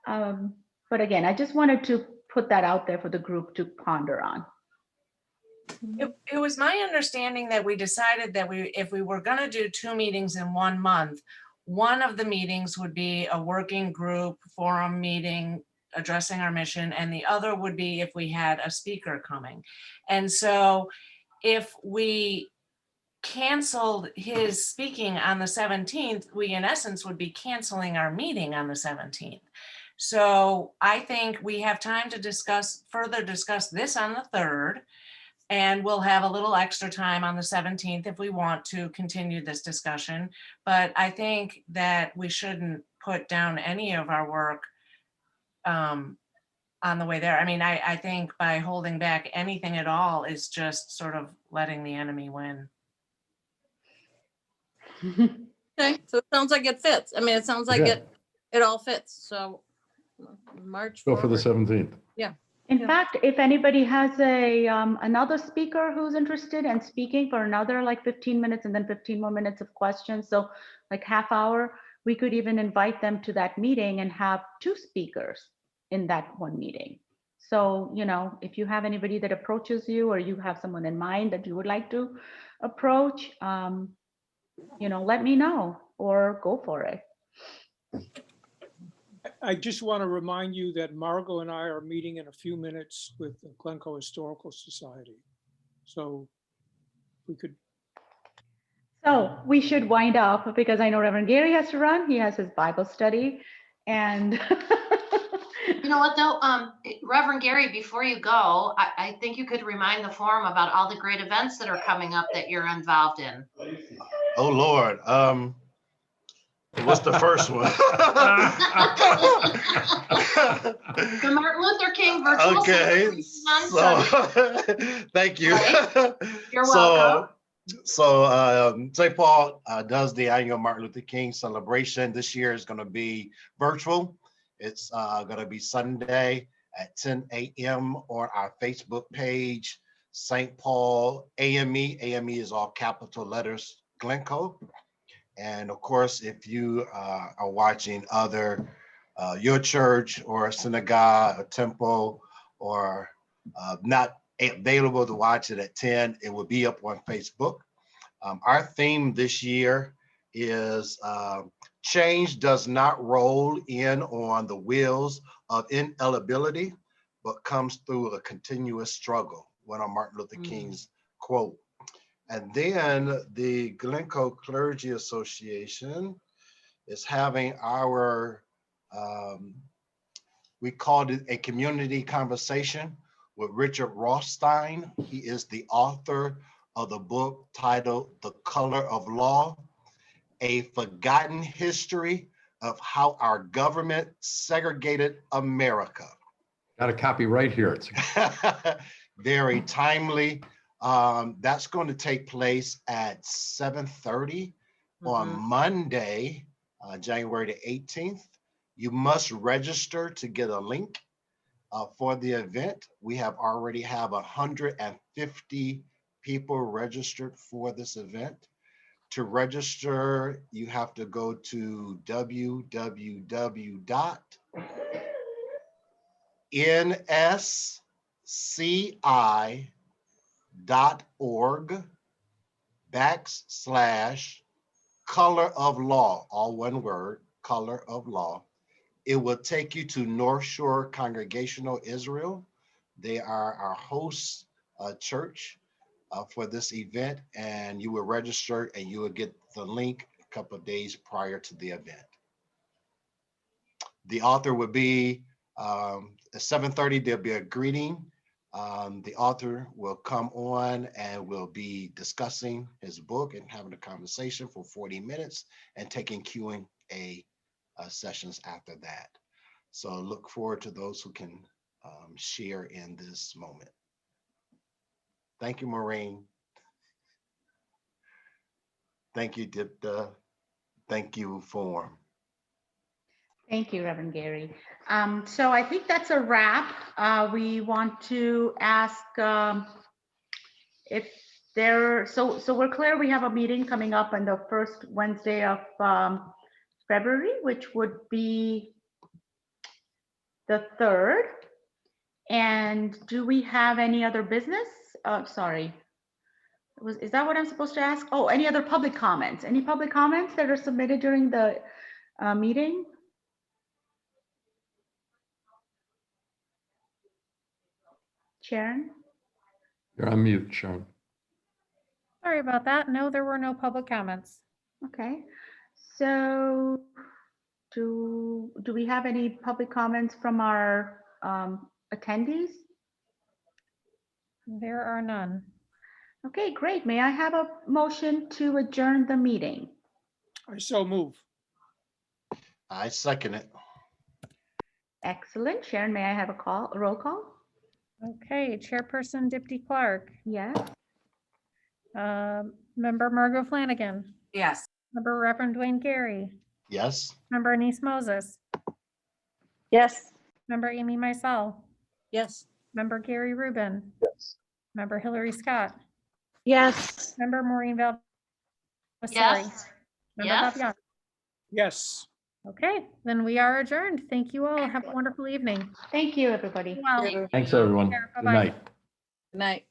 But again, I just wanted to put that out there for the group to ponder on. It was my understanding that we decided that if we were gonna do 2 meetings in 1 month, one of the meetings would be a working group forum meeting addressing our mission, and the other would be if we had a speaker coming. And so if we canceled his speaking on the 17th, we in essence would be canceling our meeting on the 17th. So I think we have time to further discuss this on the 3rd. And we'll have a little extra time on the 17th if we want to continue this discussion. But I think that we shouldn't put down any of our work on the way there. I mean, I think by holding back anything at all is just sort of letting the enemy win. Okay, so it sounds like it fits. I mean, it sounds like Yeah. it all fits. So March Go for the forward. 17th. Yeah. In Yeah. fact, if anybody has another speaker who's interested in speaking for another like 15 minutes and then 15 more minutes of questions, so like half hour, we could even invite them to that meeting and have 2 speakers in that one meeting. So, you know, if you have anybody that approaches you or you have someone in mind that you would like to approach, you know, let me know or go for it. I just want to remind you that Margot and I are meeting in a few minutes with the Glencoe Historical Society. So we could, So we should wind up because I know Reverend Gary has to run. He has his Bible study and You know what though, Reverend Gary, before you go, I think you could remind the forum about all the great events that are coming up that you're involved in. Oh, Lord. What's the first one? The Martin Luther King virtual. Okay, celebration on so Sunday. thank you. Right. You're welcome. So St. Paul does the annual Martin Luther King celebration. This year is going to be virtual. It's going to be Sunday at 10 a.m. on our Facebook page, St. Paul AME. AME is all capital letters, Glencoe. And of course, if you are watching your church or a synagogue, a temple, or not available to watch it at 10, it will be up on Facebook. Our theme this year is change does not roll in on the wheels of ineligibility, but comes through a continuous struggle. One of Martin Luther King's quote. And then the Glencoe Clergy Association is having our, we called it a community conversation with Richard Rothstein. He is the author of the book titled The Color of Law, A Forgotten History of How Our Government Segregated America. Got a copy right here. It's Very timely. That's going to take place at 7:30 on Monday, January the 18th. You must register to get a link for the event. We already have 150 people registered for this event. To register, you have to go to www.nsci.org/color of law, all one word, color of law. It will take you to North Shore Congregational Israel. They are our host church for this event, and you will register and you will get the link a couple of days prior to the event. The author will be at 7:30, there'll be a greeting. The author will come on and will be discussing his book and having a conversation for 40 minutes and taking Q&A sessions after that. So look forward to those who can share in this moment. Thank you, Maureen. Thank you, Dipta. Thank you, Forum. Thank you, Reverend Gary. So I think that's a wrap. We want to ask if there, so we're clear we have a meeting coming up on the first Wednesday of February, which would be the 3rd. And do we have any other business? Sorry. Is that what I'm supposed to ask? Oh, any other public comments? Any public comments that are submitted during the meeting? Sharon? You're on mute, Sharon. Sorry about that. No, there were no public comments. Okay. So do we have any public comments from our attendees? There are none. Okay, great. May I have a motion to adjourn the meeting? I so move. I second it. Excellent. Sharon, may I have a roll call? Okay, Chairperson Dipty Clark, Yes. Member Margot Flanagan, Yes. Member Reverend Dwayne Gary, Yes. Member Anise Moses, Yes. Member Amy Mysell, Yes. Member Gary Rubin. Yes. Member Hillary Scott, Yes. Member Maureen Val. Yes. Member Yes. Fabian. Yes. Okay, then we are adjourned. Thank you all. Have a wonderful evening. Thank you, everybody. Well, Thanks, everyone. Care. Good Bye-bye. night. Good night.